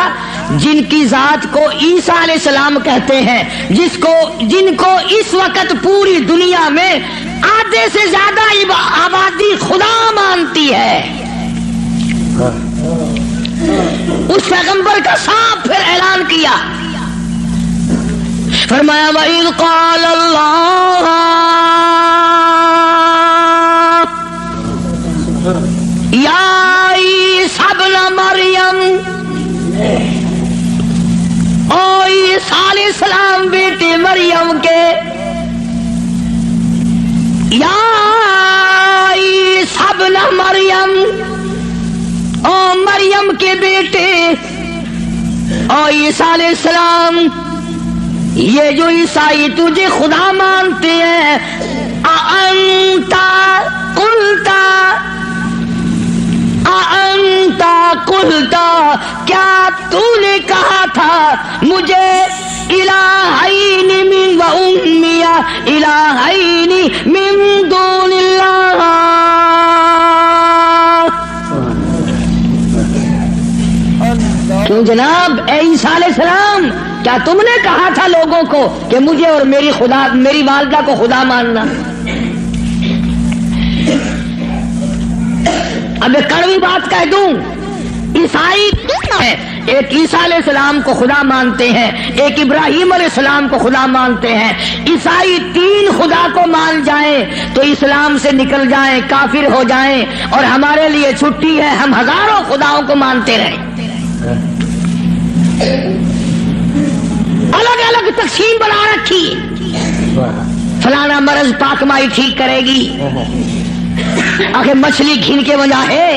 جن کی ذات کو عیسیٰ علیہ السلام کہتے ہیں، جن کو اس وقت پوری دنیا میں آدھے سے زیادہ آبادی خدا مانتی ہے۔ اس پیغمبر کا صاف پھر اعلان کیا، فرمایا وَإِذْ قَالَ اللَّهُ یا عیسیٰ ابن مریم، او عیسیٰ علیہ السلام بیٹے مریم کے، یا عیسیٰ ابن مریم، او مریم کے بیٹے، او عیسیٰ علیہ السلام، یہ جو عیسائی تجھے خدا مانتے ہیں، اَأَنْتَ قُلْتَ، کیا تو نے کہا تھا مجھے الہین من و امی الہین من دون اللہ، کیوں جناب اے عیسیٰ علیہ السلام، کیا تم نے کہا تھا لوگوں کو کہ مجھے اور میری والدہ کو خدا ماننا؟ اب ایک کڑوی بات کہہ دوں، عیسائی ایک عیسیٰ علیہ السلام کو خدا مانتے ہیں، ایک ابراہیم علیہ السلام کو خدا مانتے ہیں۔ عیسائی 3 خدا کو مان جائیں تو اسلام سے نکل جائیں، کافر ہو جائیں، اور ہمارے لیے چھٹی ہے، ہم ہزاروں خداؤں کو مانتے رہیں۔ الگ الگ تقسیم بنا رکھی، فلانا مرض پاک مائی ٹھیک کرے گی، آخر مچھلی گھن کے بنا ہے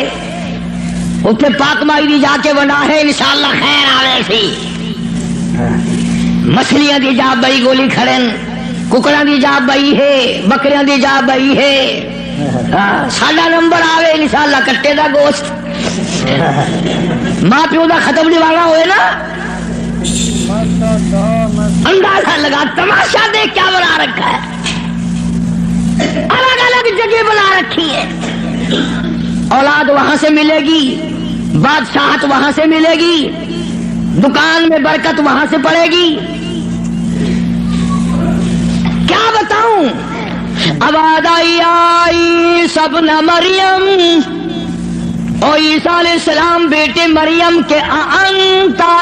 اتنے پاک مائی دی جا کے بنا ہے، انشاءاللہ خیر آوے سی۔ مچھلیاں دی جا بئی گولی کھڑن، ککڑاں دی جا بئی ہے، بکریاں دی جا بئی ہے، ساڈا نمبر آوے انشاءاللہ کٹے دا گوشت۔ ماں پیو دا ختم دیوانا ہوئے نا، اندازہ لگا تماشا دیکھ کیا بنا رکھا ہے، الگ الگ جگہ بنا رکھی ہے۔ اولاد وہاں سے ملے گی، بادشاہت وہاں سے ملے گی، دکان میں برکت وہاں سے پڑے گی۔ کیا بتاؤں؟ آواز آئی سب نہ مریم، او عیسیٰ علیہ السلام بیٹے مریم کے انتا،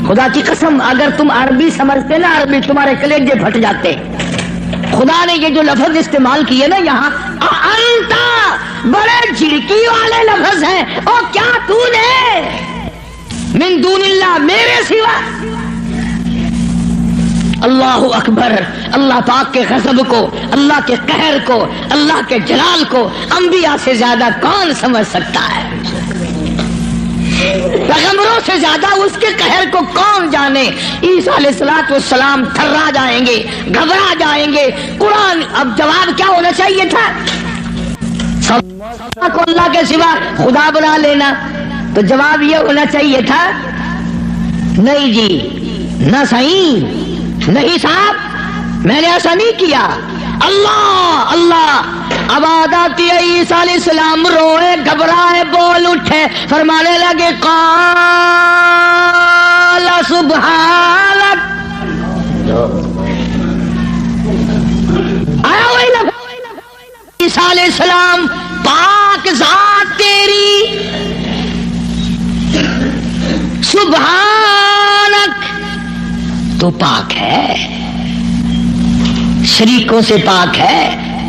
خدا کی قسم اگر تم عربی سمجھتے نا، عربی تمہارے کلیجے پھٹ جاتے۔ خدا نے یہ جو لفظ استعمال کیے نا یہاں، انتا، بڑے جھڑکی والے لفظ ہیں، اور کیا تو نے من دون اللہ، میرے سوا۔ اللہ اکبر، اللہ پاک کے غضب کو، اللہ کے قہر کو، اللہ کے جلال کو انبیاء سے زیادہ کون سمجھ سکتا ہے؟ پیغمبروں سے زیادہ اس کے قہر کو کون جانے؟ عیسیٰ علیہ السلام تھرا جائیں گے، گھبرا جائیں گے۔ قرآن اب جواب کیا ہونا چاہیے تھا؟ کو اللہ کے سوا خدا بنا لینا، تو جواب یہ ہونا چاہیے تھا نہیں جی، نہ صحیح، نہیں صاحب میں نے ایسا نہیں کیا۔ اللہ اللہ، آواز آتی ہے عیسیٰ علیہ السلام روئے، گھبرائے، بول اٹھے، فرمانے لگے قال سبحانک، آیا وہی لفظ، عیسیٰ علیہ السلام پاک ذات تیری، سبحانک، تو پاک ہے، شریکوں سے پاک ہے،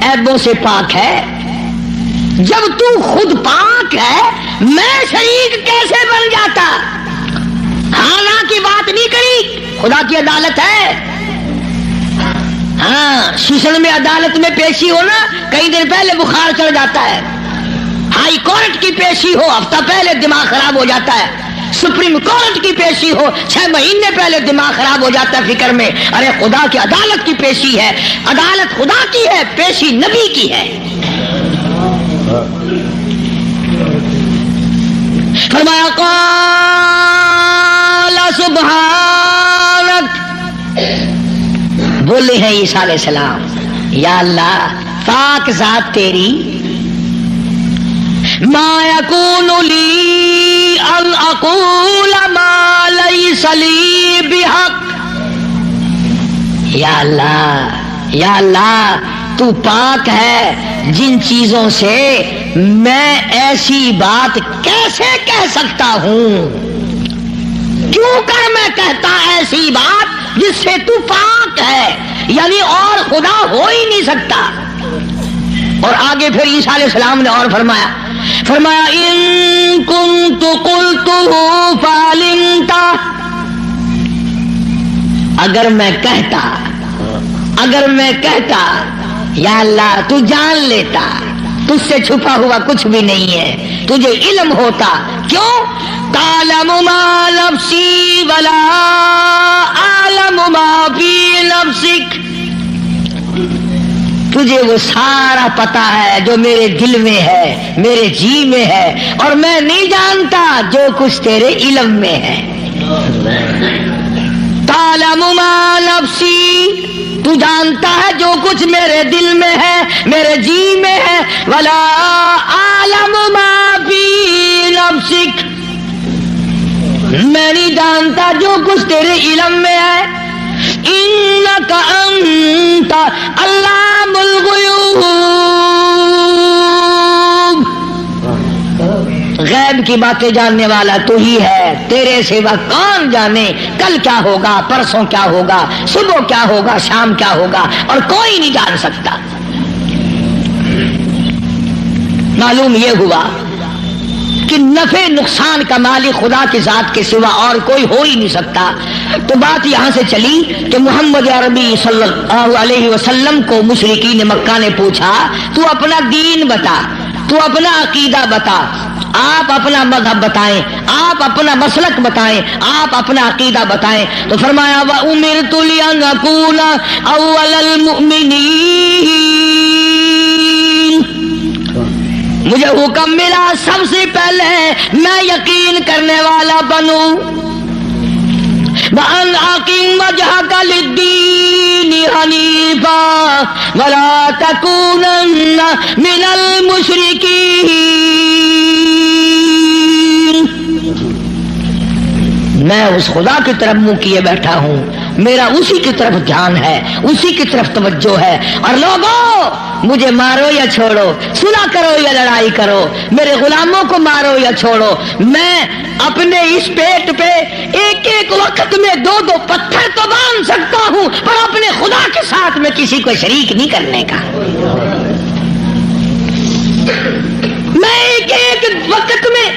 عیبوں سے پاک ہے۔ جب تو خود پاک ہے میں شریک کیسے بن جاتا؟ خانہ کی بات نہیں کری، خدا کی عدالت ہے۔ ہاں سیشن میں عدالت میں پیشی ہو نا، کئی دن پہلے بخار چڑھ جاتا ہے، ہائی کورٹ کی پیشی ہو ہفتہ پہلے دماغ خراب ہو جاتا ہے، سپریم کورٹ کی پیشی ہو 6 مہینے پہلے دماغ خراب ہو جاتا ہے فکر میں۔ ارے خدا کی عدالت کی پیشی ہے، عدالت خدا کی ہے، پیشی نبی کی ہے۔ فرمایا قال سبحانک، بولے ہیں عیسیٰ علیہ السلام یا اللہ پاک ذات تیری، ما یکون لی ان اقول ما لیس لی بحق، یا اللہ تو پاک ہے، جن چیزوں سے میں ایسی بات کیسے کہہ سکتا ہوں؟ کیوں کر میں کہتا ایسی بات جس سے تو پاک ہے، یعنی اور خدا ہو ہی نہیں سکتا۔ اور آگے پھر عیسیٰ علیہ السلام نے اور فرمایا ان کنت قلتہ فعلمت، اگر میں کہتا یا اللہ تو جان لیتا، تجھ سے چھپا ہوا کچھ بھی نہیں ہے، تجھے علم ہوتا۔ کیوں؟ تعلم ما نفسی ولا اعلم ما فی نفسک، تجھے وہ سارا پتا ہے جو میرے دل میں ہے، میرے جی میں ہے، اور میں نہیں جانتا جو کچھ تیرے علم میں ہے۔ تعلم ما نفسی، تو جانتا ہے جو کچھ میرے دل میں ہے، میرے جی میں ہے، ولا اعلم ما فی نفسک، میں نہیں جانتا جو کچھ تیرے علم میں ہے. انک انت علام الغیوب، غیب کی باتیں جاننے والا تو ہی ہے، تیرے سوا کون جانے کل کیا ہوگا، پرسوں کیا ہوگا، صبح کیا ہوگا، شام کیا ہوگا، اور کوئی نہیں جان سکتا. معلوم یہ ہوا کہ نفع نقصان کا مالک خدا کے ذات کے سوا اور کوئی ہو ہی نہیں سکتا. تو بات یہاں سے چلی کہ محمد عربی صلی اللہ علیہ وسلم کو مشرکین مکہ نے پوچھا تو اپنا دین بتا، تو اپنا عقیدہ بتا، آپ اپنا مذہب بتائیں، آپ اپنا مسلک بتائیں، آپ اپنا عقیدہ بتائیں. تو فرمایا وَأُمِرْتُ لِأَنْ أَكُونَ أَوَّلَ الْمُؤْمِنِينَ، مجھے حکم ملا سب سے پہلے میں یقین کرنے والا بنوں. وَأَنْ أَقِمْ وَجْهَكَ لِلدِّينِ حَنِيفًا وَلَا تَكُونَنَّ مِنَ الْمُشْرِكِينَ. میں اس خدا کی طرف منہ کیے بیٹھا ہوں، میرا اسی کی طرف دھیان ہے، اسی کی طرف توجہ ہے. اور لوگوں مجھے مارو یا چھوڑو، سنا کرو یا لڑائی کرو، میرے غلاموں کو مارو یا چھوڑو، میں اپنے اس پیٹ پہ ایک ایک وقت میں 2 پتھر تو باندھ سکتا ہوں، پر اپنے خدا کے ساتھ میں کسی کو شریک نہیں کرنے کا. میں ایک وقت میں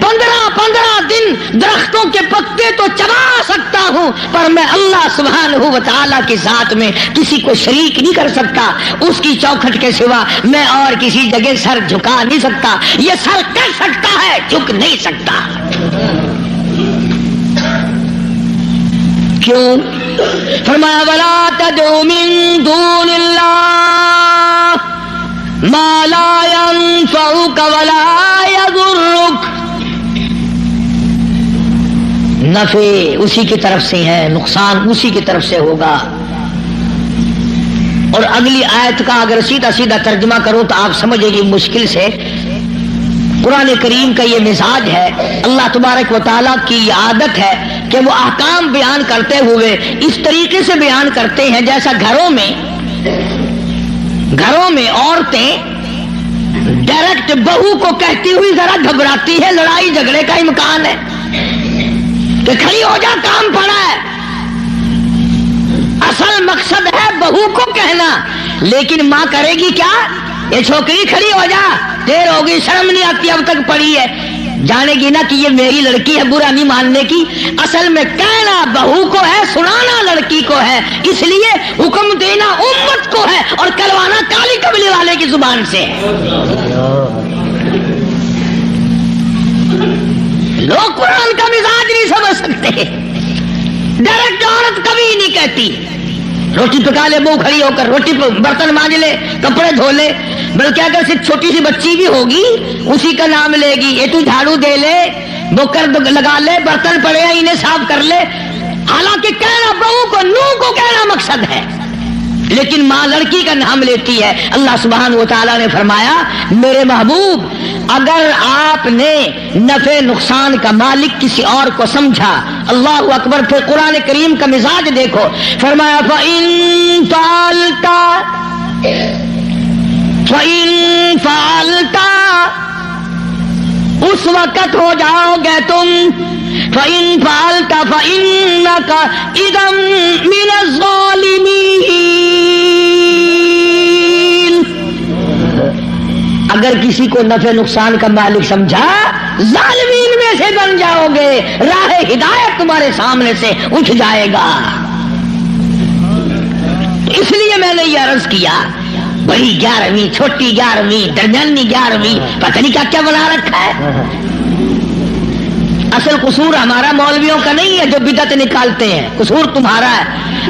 15 دن درختوں کے پتے تو چبا سکتا ہوں، پر میں اللہ سبحانہ و تعالیٰ کے ساتھ میں کسی کو شریک نہیں کر سکتا. اس کی چوکھٹ کے سوا میں اور کسی جگہ سر جھکا نہیں سکتا. یہ سر کر سکتا ہے، جھک نہیں سکتا. کیوں؟ فرمایا وَلَا تَدْعُ مِن دُونِ اللَّهِ مَا لَا يَنفَعُكَ وَلَا يَضُرُّكَ. نفع اسی کی طرف سے ہے، نقصان اسی کی طرف سے ہوگا. اور اگلی آیت کا اگر سیدھا سیدھا ترجمہ کروں تو آپ سمجھے گی مشکل سے. قرآن کریم کا یہ مزاج ہے، اللہ تبارک و تعالیٰ کی یہ عادت ہے کہ وہ احکام بیان کرتے ہوئے اس طریقے سے بیان کرتے ہیں جیسا گھروں میں عورتیں ڈائریکٹ بہو کو کہتی ہوئی ذرا گھبراتی ہے، لڑائی جھگڑے کا امکان ہے کہ کھڑی ہو جا، کام پڑا ہے. اصل مقصد ہے بہو کو کہنا، لیکن ماں کرے گی کیا؟ یہ چھوکری کھڑی ہو جا، دیر ہوگی، شرم نہیں آتی، اب تک پڑی ہے. جانے گی نا کہ یہ میری لڑکی ہے، برا نہیں ماننے کی. اصل میں کہنا بہو کو ہے، سنانا لڑکی کو ہے، اس لیے حکم دینا امت کو ہے اور کروانا کالی کملی والے کی زبان سے ہے. لوگ قرآن کا مزاج نہیں سمجھ سکتے. ڈائریکٹ عورت کبھی نہیں کہتی روٹی پکا لے، منہ کھڑی ہو کر روٹی برتن مانج لے، کپڑے دھو لے، بلکہ اگر صرف چھوٹی سی بچی بھی ہوگی اسی کا نام لے گی. یہ تو جھاڑو دے لے، بکر لگا لے، برتن پڑے ہیں انہیں صاف کر لے. حالانکہ کہنا بہو کو، نو کو کہنا مقصد ہے، لیکن ماں لڑکی کا نام لیتی ہے. اللہ سبحانہ و تعالیٰ نے فرمایا میرے محبوب اگر آپ نے نفع نقصان کا مالک کسی اور کو سمجھا، اللہ اکبر. پھر قرآن کریم کا مزاج دیکھو، فرمایا فَإِن فَعَلْتَ اس وقت ہو جاؤ گے تم، فَإِن فَعَلْتَ فَإِنَّكَ إِذًا مِنَ الظَّالِمِينَ. اگر کسی کو نفع نقصان کا مالک سمجھا، ظالمین میں سے بن جاؤ گے، راہ ہدایت تمہارے سامنے سے اٹھ جائے گا. اس لیے میں نے یہ عرض کیا، بڑی 11ویں، چھوٹی 11ویں، درمیانی 11ویں، پتہ نہیں کیا کیا بنا رکھا ہے. اصل قصور ہمارا مولویوں کا نہیں ہے جو بدعت نکالتے ہیں، قصور تمہارا ہے.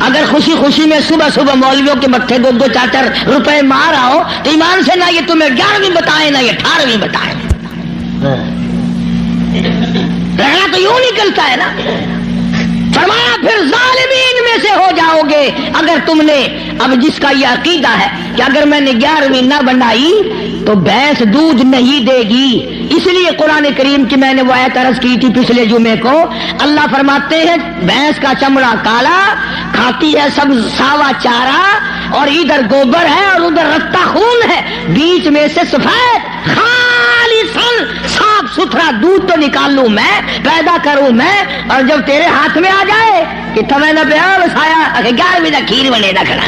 اگر خوشی خوشی میں صبح صبح مولویوں کے متھے 2-4 روپے مار آؤ تو ایمان سے نہ یہ تمہیں 11ویں بتائیں نہ یہ 18ویں بتائیں. رہنا تو یوں نکلتا ہے نا. فرمایا پھر ظالمین میں سے ہو جاؤ گے ہے اگر تم نے اب جس کا یہ عقیدہ ہے کہ اگر میں نے 11ویں نہ بنائی تو بھینس دودھ نہیں دے گی. اس لیے قرآن کریم کی میں نے وہ آیت عرض کی تھی پچھلے جمعے کو. اللہ فرماتے ہیں بھینس کا چمڑا کالا، کھاتی ہے سب ساوا چارہ، اور ادھر گوبر ہے اور ادھر رتا خون ہے، بیچ میں سے سفید خالصاً صاف ستھرا دودھ تو نکال لوں میں، پیدا کروں میں، اور جب تیرے ہاتھ میں آ جائے کہ تمہیں نہ پیا بسایا 11ویں کا کھیر بنے نہ کھڑا.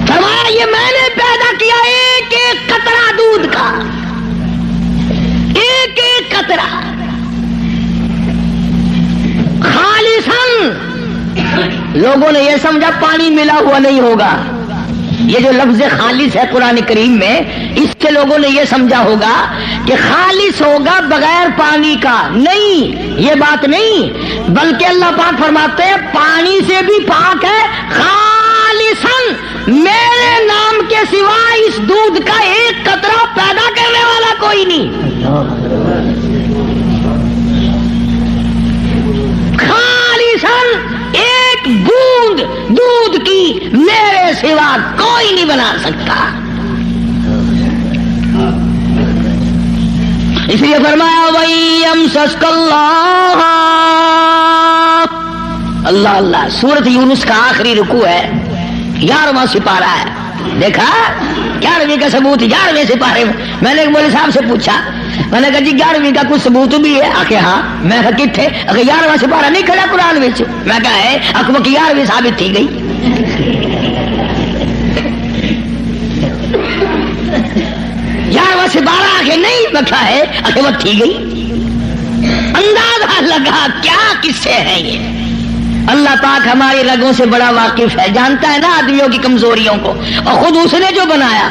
فرمایا یہ میں نے پیدا کیا ایک ایک قطرہ دودھ کا، ایک ایک قطرہ خالصاً. لوگوں نے یہ سمجھا پانی ملا ہوا نہیں ہوگا. یہ جو لفظ خالص ہے قرآن کریم میں، اس سے لوگوں نے یہ سمجھا ہوگا کہ خالص ہوگا بغیر پانی کا. نہیں، یہ بات نہیں، بلکہ اللہ پاک فرماتے ہیں پانی سے بھی پاک ہے. خالصاً میرے نام کے سوا اس دودھ کا ایک قطرہ پیدا کرنے والا کوئی نہیں. خالصاً ایک بوند دودھ کی میرے سوا کوئی نہیں بنا سکتا. اس لیے فرمایا وَيَمْسَسْكَ اللَّهُ. اللہ اللہ. سورۃ یونس کا آخری رکوع ہے، 11واں سپارہ ہے. دیکھا 11ویں کا ثبوت 11ویں سپارے میں. میں نے ایک مولوی صاحب سے پوچھا، میں نے کہا جی 11ویں کا کچھ ثبوت بھی ہے؟ آخر ہاں. میں کہا کتنے؟ اگر 11واں سپارہ نہیں کھڑا قرآن میں. میں کہا ہے اکبر کی 11ویں ثابت تھی گئی. 11واں سپارہ آخر نہیں بکھا ہے، آخر وہ تھی گئی. اندازہ لگا کیا قصے ہیں یہ. اللہ پاک ہماری رگوں سے بڑا واقف ہے، جانتا ہے نا آدمیوں کی کمزوریوں کو، اور خود اس نے جو بنایا.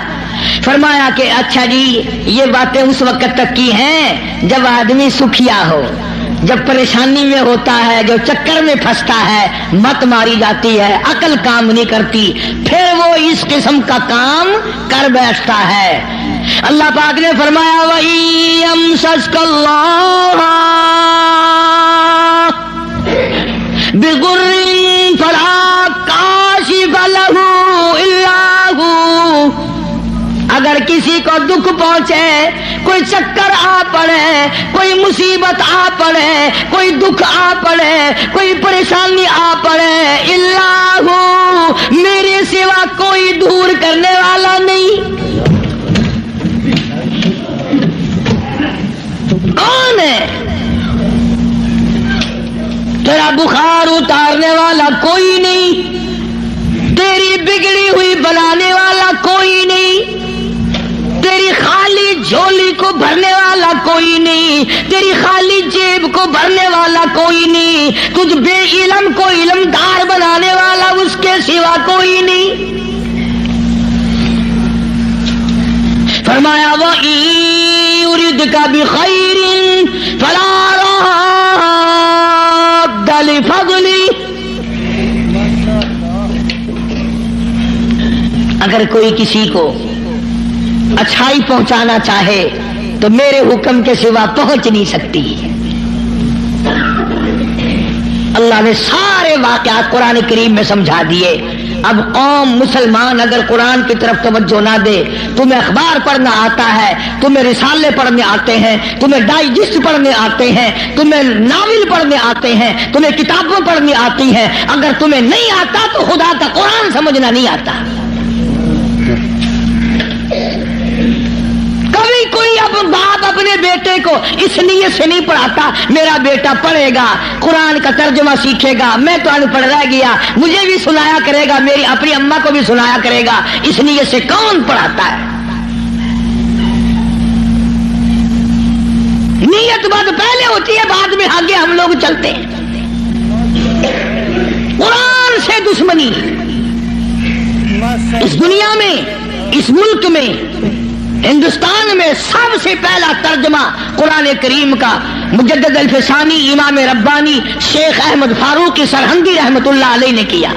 فرمایا کہ اچھا جی یہ باتیں اس وقت تک کی ہیں جب آدمی سکھیا ہو، جب پریشانی میں ہوتا ہے، جو چکر میں پھنستا ہے، مت ماری جاتی ہے، عقل کام نہیں کرتی، پھر وہ اس قسم کا کام کر بیٹھتا ہے. اللہ پاک نے فرمایا وَإِيَمْسَسْكَ اللَّهُ بِضُرٍّ فَلَا كَاشِفَ لَهُ إِلَّا هُوَ. اگر کسی کو دکھ پہنچے، کوئی چکر آ پڑے، کوئی مصیبت آ پڑے، کوئی دکھ آ پڑے، کوئی پریشانی آ پڑے، اللہ میرے سوا کوئی دور کرنے والا نہیں. کون ہے؟ تیرا بخار اتارنے والا کوئی نہیں، تیری بگڑی ہوئی بنانے والا کوئی نہیں، تیری خالی جھولی کو بھرنے والا کوئی نہیں، تیری خالی جیب کو بھرنے والا کوئی نہیں، تجھ بے علم کو علمدار بنانے والا اس کے سوا کوئی نہیں. فرمایا وَإِن يُرِدْكَ بِخَيْرٍ فَلَا رَادَّ لِفَضْلِهِ. اگر کوئی کسی کو اچھائی پہنچانا چاہے تو میرے حکم کے سوا پہنچ نہیں سکتی. اللہ نے سارے واقعات قرآن کریم میں سمجھا دیے. اب قوم مسلمان اگر قرآن کی طرف توجہ نہ دے، تمہیں اخبار پڑھنا آتا ہے، تمہیں رسالے پڑھنے آتے ہیں، تمہیں ڈائجسٹ پڑھنے آتے ہیں، تمہیں ناول پڑھنے آتے ہیں، تمہیں کتابیں پڑھنی آتی ہیں، اگر تمہیں نہیں آتا تو خدا کا قرآن سمجھنا نہیں آتا. کبھی کوئی اب باپ اپنے بیٹے کو اس نیت سے نہیں پڑھاتا میرا بیٹا پڑھے گا، قرآن کا ترجمہ سیکھے گا، میں تو ان پڑھ رہ گیا، مجھے بھی سنایا کرے گا، میری اپنی اماں کو بھی سنایا کرے گا. اس نیت سے کون پڑھاتا ہے؟ نیت بات پہلے ہوتی ہے، بعد میں آگے ہم لوگ چلتے ہیں. قرآن سے دشمنی اس دنیا میں، اس ملک میں، ہندوستان میں سب سے پہلا ترجمہ قرآن کریم کا مجدد الفسانی امام ربانی شیخ احمد فاروقی سرہندی رحمت اللہ علیہ نے کیا.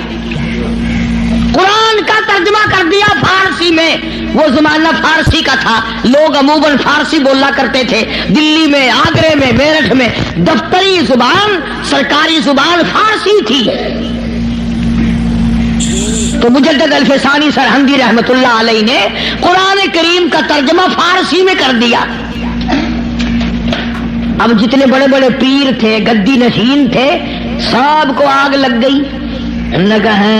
قرآن کا ترجمہ کر دیا فارسی میں. وہ زمانہ فارسی کا تھا، لوگ عموماً فارسی بولا کرتے تھے. دلی میں، آگرے میں، میرٹھ میں دفتری زبان سرکاری زبان فارسی تھی، تو مجدد الفسانی سرہندی رحمت اللہ علیہ نے قرآن کریم کا ترجمہ فارسی میں کر دیا۔ اب جتنے بڑے بڑے پیر تھے، گدی نشین تھے، سب کو آگ لگ گئی۔ انہوں نے کہا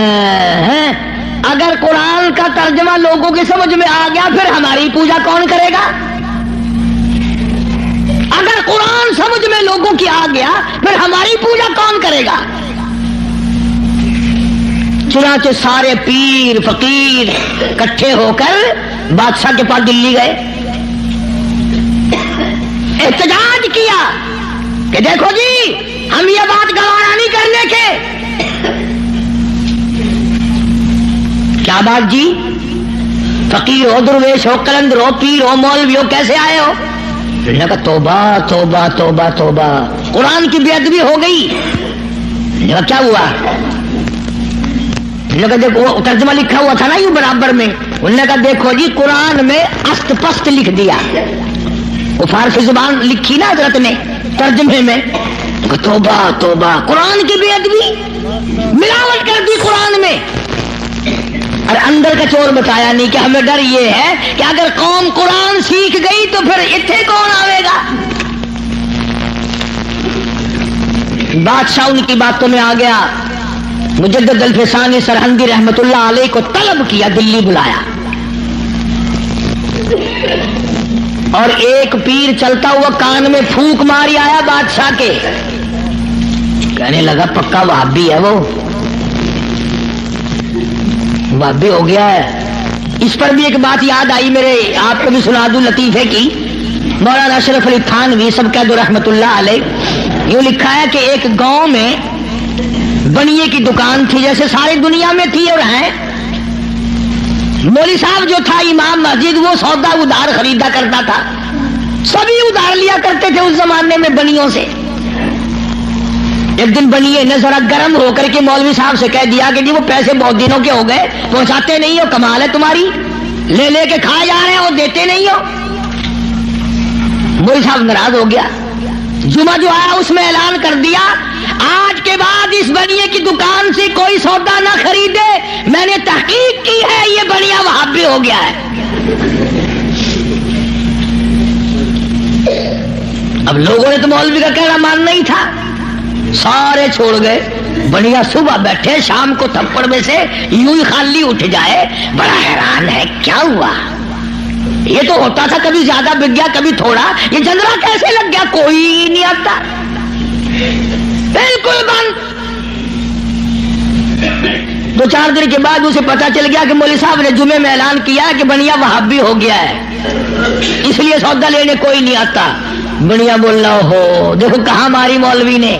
اگر قرآن کا ترجمہ لوگوں کی سمجھ میں آ گیا پھر ہماری پوجا کون کرے گا؟ اگر قرآن سمجھ میں لوگوں کی آ گیا پھر ہماری پوجا کون کرے گا؟ چنانچہ سارے پیر فقیر اکٹھے ہو کر بادشاہ کے پاس دلی گئے، احتجاج کیا کہ دیکھو جی ہم یہ بات گوارا نہیں کرنے کے۔ کیا بات جی؟ فقیر ہو، درویش ہو، قلندر ہو، پیر ہو، مولوی ہو، کیسے آئے ہو؟ انہوں نے کہا توبہ توبہ توبہ توبہ، قرآن کی بے ادبی ہو گئی۔ انہوں نے کہا کیا ہوا؟ دیکھو ترجمہ لکھا ہوا تھا نا یوں برابر میں۔ انہوں نے کہا دیکھو جی قرآن میں است پست لکھ دیا، وہ فارسی زبان لکھی نا حضرت نے ترجمے میں۔ توبہ توبہ، قرآن کی بے ادبی، ملاوٹ کر دی قرآن میں۔ اور اندر کا چور بتایا نہیں کہ ہمیں ڈر یہ ہے کہ اگر قوم قرآن سیکھ گئی تو پھر اتنے کون آئے گا؟ بادشاہ ان کی باتوں میں آ گیا، مجدد الفسانی سرہندی رحمت اللہ علیہ کو طلب کیا، دلی بلایا، اور ایک پیر چلتا ہوا کان میں پھونک ماری آیا بادشاہ کے، کہنے لگا پکا وہابی ہے، وہ وہابی ہو گیا ہے۔ اس پر بھی ایک بات یاد آئی میرے، آپ کو بھی سنا دوں لطیفے کی۔ مولانا اشرف علی تھانوی سب کہہ دو رحمت اللہ علیہ، یوں لکھا ہے کہ ایک گاؤں میں بنیے کی دکان تھی، جیسے ساری دنیا میں تھی اور ہے۔ مولوی صاحب جو تھا امام مسجد، وہ سودا ادھار خریدا کرتا تھا، سبھی ادھار لیا کرتے تھے اس زمانے میں بنیوں سے۔ ایک دن بنیے نے ذرا گرم ہو کر کے مولوی صاحب سے کہہ دیا کہ جی وہ پیسے بہت دنوں کے ہو گئے، پہنچاتے نہیں ہو، کمال ہے تمہاری، لے لے کے کھا جا رہے ہو، دیتے نہیں ہو۔ مولوی صاحب ناراض ہو گیا، جمعہ جو آیا اس میں اعلان کر دیا آج کے بعد اس بنیے کی دکان سے کوئی سودا نہ خریدے، میں نے تحقیق کی ہے یہ بنیا وہابی ہو گیا ہے۔ اب لوگوں نے تو مولوی کا کہنا ماننا ہی تھا، سارے چھوڑ گئے۔ بنیا صبح بیٹھے، شام کو تھپڑ میں سے یوں ہی خالی اٹھ جائے، بڑا حیران ہے کیا ہوا، یہ تو ہوتا تھا کبھی زیادہ بک گیا کبھی تھوڑا، یہ جنرا کیسے لگ گیا، کوئی نہیں آتا، بالکل بند۔ دو چار دن کے بعد اسے پتا چل گیا کہ مولوی صاحب نے جمعے میں اعلان کیا کہ بنیا وہابی ہو گیا ہے، اس لیے سودا لینے کوئی نہیں آتا۔ بنیا بولنا ہو دیکھو کہاں ماری مولوی نے۔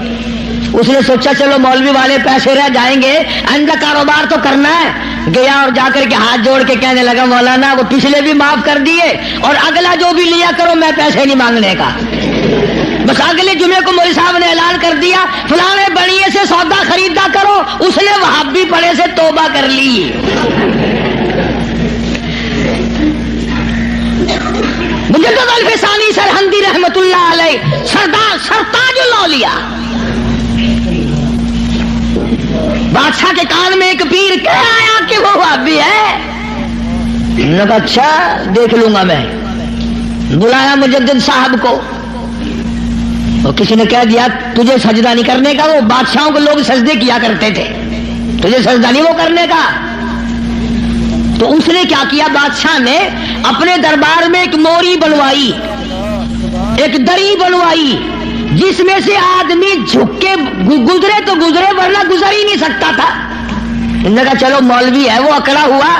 اس نے سوچا چلو مولوی والے پیسے رہ جائیں گے، اندر کاروبار تو کرنا ہے۔ گیا اور جا کر کے ہاتھ جوڑ کے کہنے لگا مولانا وہ پچھلے بھی معاف کر دیے اور اگلا جو بھی لیا کرو میں پیسے نہیں مانگنے کا۔ بس اگلے جمعے کو مولوی صاحب نے اعلان کر دیا فلانے بڑیے سے سودا خریدا کرو، اس نے وہابی پڑے سے توبہ کر لی۔ مجدد الفسانی سرہندی رحمت اللہ علیہ سردار سرتاج الاولیاء، بادشاہ کے کان میں ایک پیر کہہ آیا کہ وہ وہابی ہے۔ انہوں نے کہا اچھا دیکھ لوں گا میں۔ بلایا مجدد صاحب کو، اور کسی نے کہہ دیا تجھے سجدہ نہیں کرنے کا، وہ بادشاہوں کو لوگ سجدے کیا کرتے تھے، تجھے سجدہ نہیں وہ کرنے کا۔ تو اس نے کیا کیا، بادشاہ نے اپنے دربار میں ایک موری بنوائی، ایک دری بنوائی، جس میں سے آدمی جھک کے گزرے تو گزرے ورنہ گزر ہی نہیں سکتا تھا۔ انہوں نے کہا چلو مولوی ہے وہ اکڑا ہوا،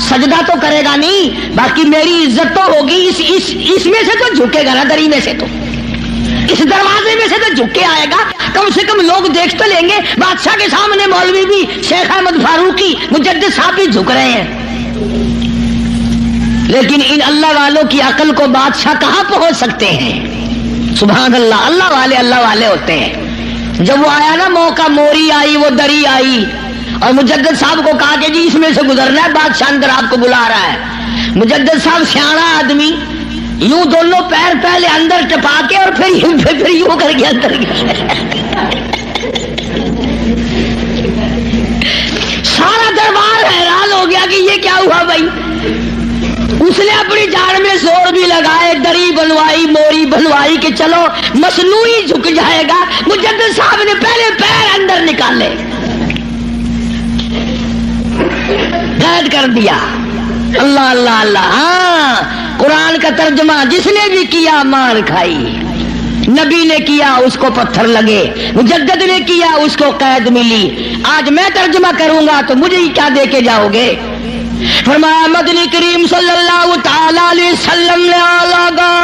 سجدہ تو کرے گا نہیں، باقی میری عزت تو ہوگی، اس میں سے تو جھکے گا نا، دری میں سے تو، اس دروازے میں سے تو جھک کے آئے گا، کم سے کم لوگ دیکھ تو لیں گے بادشاہ کے سامنے مولوی بھی، شیخ احمد فاروقی مجدد صاحب بھی جھک رہے ہیں۔ لیکن ان اللہ والوں کی عقل کو بادشاہ کہاں پہنچ سکتے ہیں؟ سبحان اللہ، اللہ والے ہوتے ہیں۔ جب وہ آیا نا موقع، موری آئی، وہ دری آئی، اور مجدد صاحب کو کہا کہ جی اس میں سے گزرنا ہے، بادشاہ اندر آپ کو بلا رہا ہے۔ مجدد صاحب سیاڑا آدمی، یوں دونوں پیر پہلے اندر ٹپا کے اور پھر یوں کر کے اندر گئے. سارا دربار حیران ہو گیا کہ یہ کیا ہوا بھائی. اس نے اپنی جان میں زور بھی لگائے, دری بنوائی, موری بنوائی کہ چلو مصنوعی جھک جائے گا. مجدد صاحب نے پہلے پیر اندر نکالے, قید کر دیا. اللہ اللہ اللہ. ہاں, قرآن کا ترجمہ جس نے بھی کیا مار کھائی. نبی نے کیا اس کو پتھر لگے, مجدد نے کیا اس کو قید ملی. آج میں ترجمہ کروں گا تو مجھے کیا دے کے جاؤ گے؟ فرمایا مدنی کریم صلی اللہ تعالی علیہ وسلم نے آگا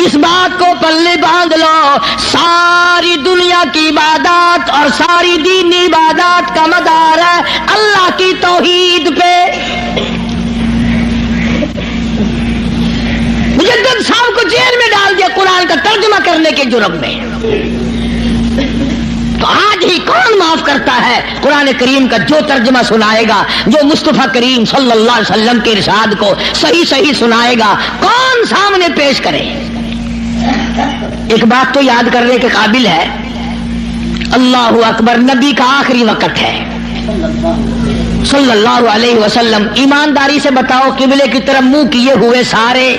اس بات کو پلے باندھ لو, ساری دنیا کی عبادات اور ساری دینی عبادات کا مدار ہے اللہ کی توحید پہ. مجدد صاحب کو جیل میں ڈال دیا قرآن کا ترجمہ کرنے کے جرم میں. تو آج ہی کون معاف کرتا ہے قرآن کریم کا جو ترجمہ سنائے گا, جو مصطفیٰ کریم صلی اللہ علیہ وسلم کے ارشاد کو صحیح صحیح سنائے گا, کون سامنے پیش کرے؟ ایک بات تو یاد کرنے کے قابل ہے, اللہ اکبر نبی کا آخری وقت ہے صلی اللہ علیہ وسلم. ایمانداری سے بتاؤ, قبلے کی طرف منہ کیے ہوئے سارے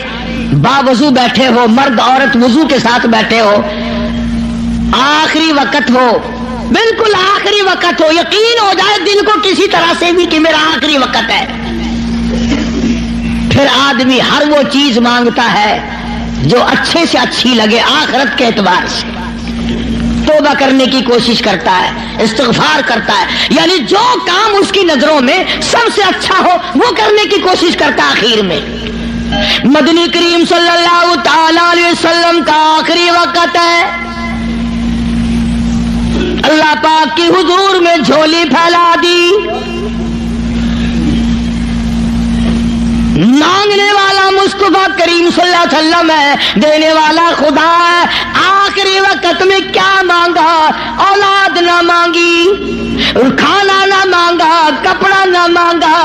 باوضو بیٹھے ہو, مرد عورت وضو کے ساتھ بیٹھے ہو, آخری وقت ہو, بالکل آخری وقت ہو, یقین ہو جائے دل کو کسی طرح سے بھی کہ میرا آخری وقت ہے. پھر آدمی ہر وہ چیز مانگتا ہے جو اچھے سے اچھی لگے آخرت کے اعتبار سے. توبہ کرنے کی کوشش کرتا ہے, استغفار کرتا ہے, یعنی جو کام اس کی نظروں میں سب سے اچھا ہو وہ کرنے کی کوشش کرتا. آخر میں مدنی کریم صلی اللہ تعالی علیہ وسلم کا آخری وقت ہے. اللہ پاک کی حضور میں جھولی پھیلا دی. مانگنے والا مصطفیٰ کریم صلی اللہ علیہ وسلم ہے, دینے والا خدا ہے. آخری وقت میں کیا مانگا؟ اولاد نہ مانگی, کھانا نہ مانگا, کپڑا نہ مانگا,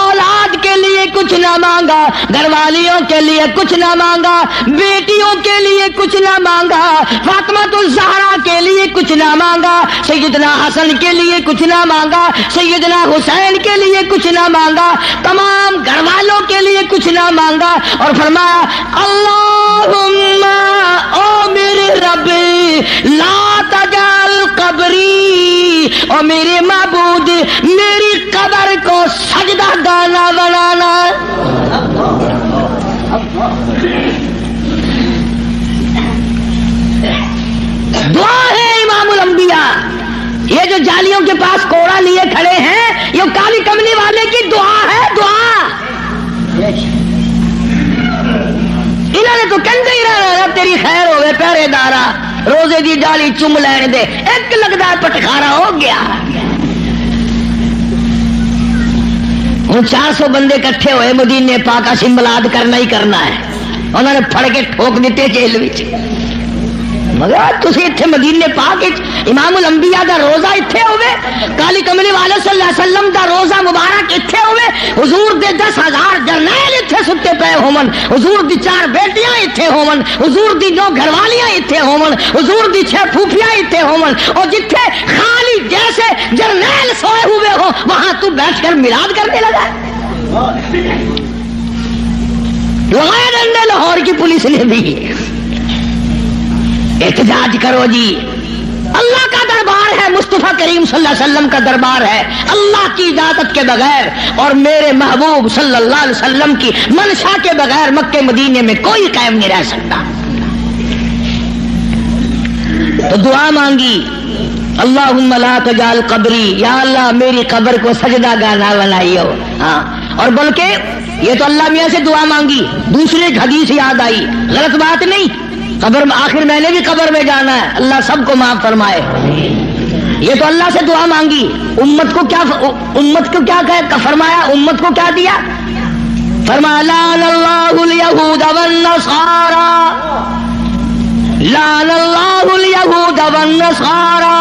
اولاد کے لیے کچھ نہ مانگا, گھر والیوں کے لیے کچھ نہ مانگا, بیٹیوں کے لیے کچھ نہ مانگا, فاطمہ الزہرا کے لیے کچھ نہ مانگا, سیدنا حسن کے لیے کچھ نہ مانگا, سیدنا حسین کے لیے کچھ نہ مانگا, تمام گھر والوں کے لیے کچھ نہ مانگا, اور فرمایا اللہم او میرے رب لا تجعل قبری, اور میرے معبود میری قبر کو سجدہ گانا بنانا. دعا ہے امام الانبیاء. یہ جو جالیوں کے پاس کوڑا لیے کھڑے ہیں یہ کالی کملی والے کی دعا ہے. دعا انہوں نے تو کہتے ہی رہنا تیری خیر ہوئے پہرے دارا, روزے دی جالی چم لین دے, ایک لگتا پٹخارا ہو گیا. ہوں 400 بندے کٹھے ہوئے مدینے پاک سمبلاد کرنا ہی کرنا ہے. انہوں نے پھڑ کے ٹھوک دیتے جیل وچ. مگر تسی اتنے مدینے پاک امام الانبیاء دا روزہ اتنے ہوئے, کالی کملی والے صلی اللہ علیہ وسلم دا روزہ مبارک اتنے ہوئے, حضور دے 10,000 جرنیل اتنے ستے پے ہومن, حضور دی 4 بیٹیاں اتنے ہومن, حضور دی 9 گھر والیاں اتنے ہومن, حضور دی 6 پھوپھیاں اتنے ہومن, اور جتھے خالی جیسے جرنیل سوئے ہوئے ہو وہاں تو بیٹھ کر میلاد کرنے لگا. لگائے ڈنڈے لاہور کی پولیس نے بھی. احتجاج کرو جی, اللہ کا دربار ہے, مصطفیٰ کریم صلی اللہ علیہ وسلم کا دربار ہے, اللہ کی اجازت کے بغیر اور میرے محبوب صلی اللہ علیہ وسلم کی منشا کے بغیر مکے مدینے میں کوئی قائم نہیں رہ سکتا. تو دعا مانگی, اللہم لا تجعل قبری, یا اللہ میری قبر کو سجدہ گانا بنائیو. ہاں, اور بلکہ یہ تو اللہ میاں سے دعا مانگی, دوسری ایک حدیث یاد آئی, غلط بات نہیں, قبر میں آخر میں نے بھی قبر میں جانا ہے, اللہ سب کو معاف فرمائے. یہ تو اللہ سے دعا مانگی, امت کو کیا فرمایا, امت کو کیا دیا؟ فرمایا لعن اللہ الیہود والنصارى, لعن اللہ الیہود والنصارى.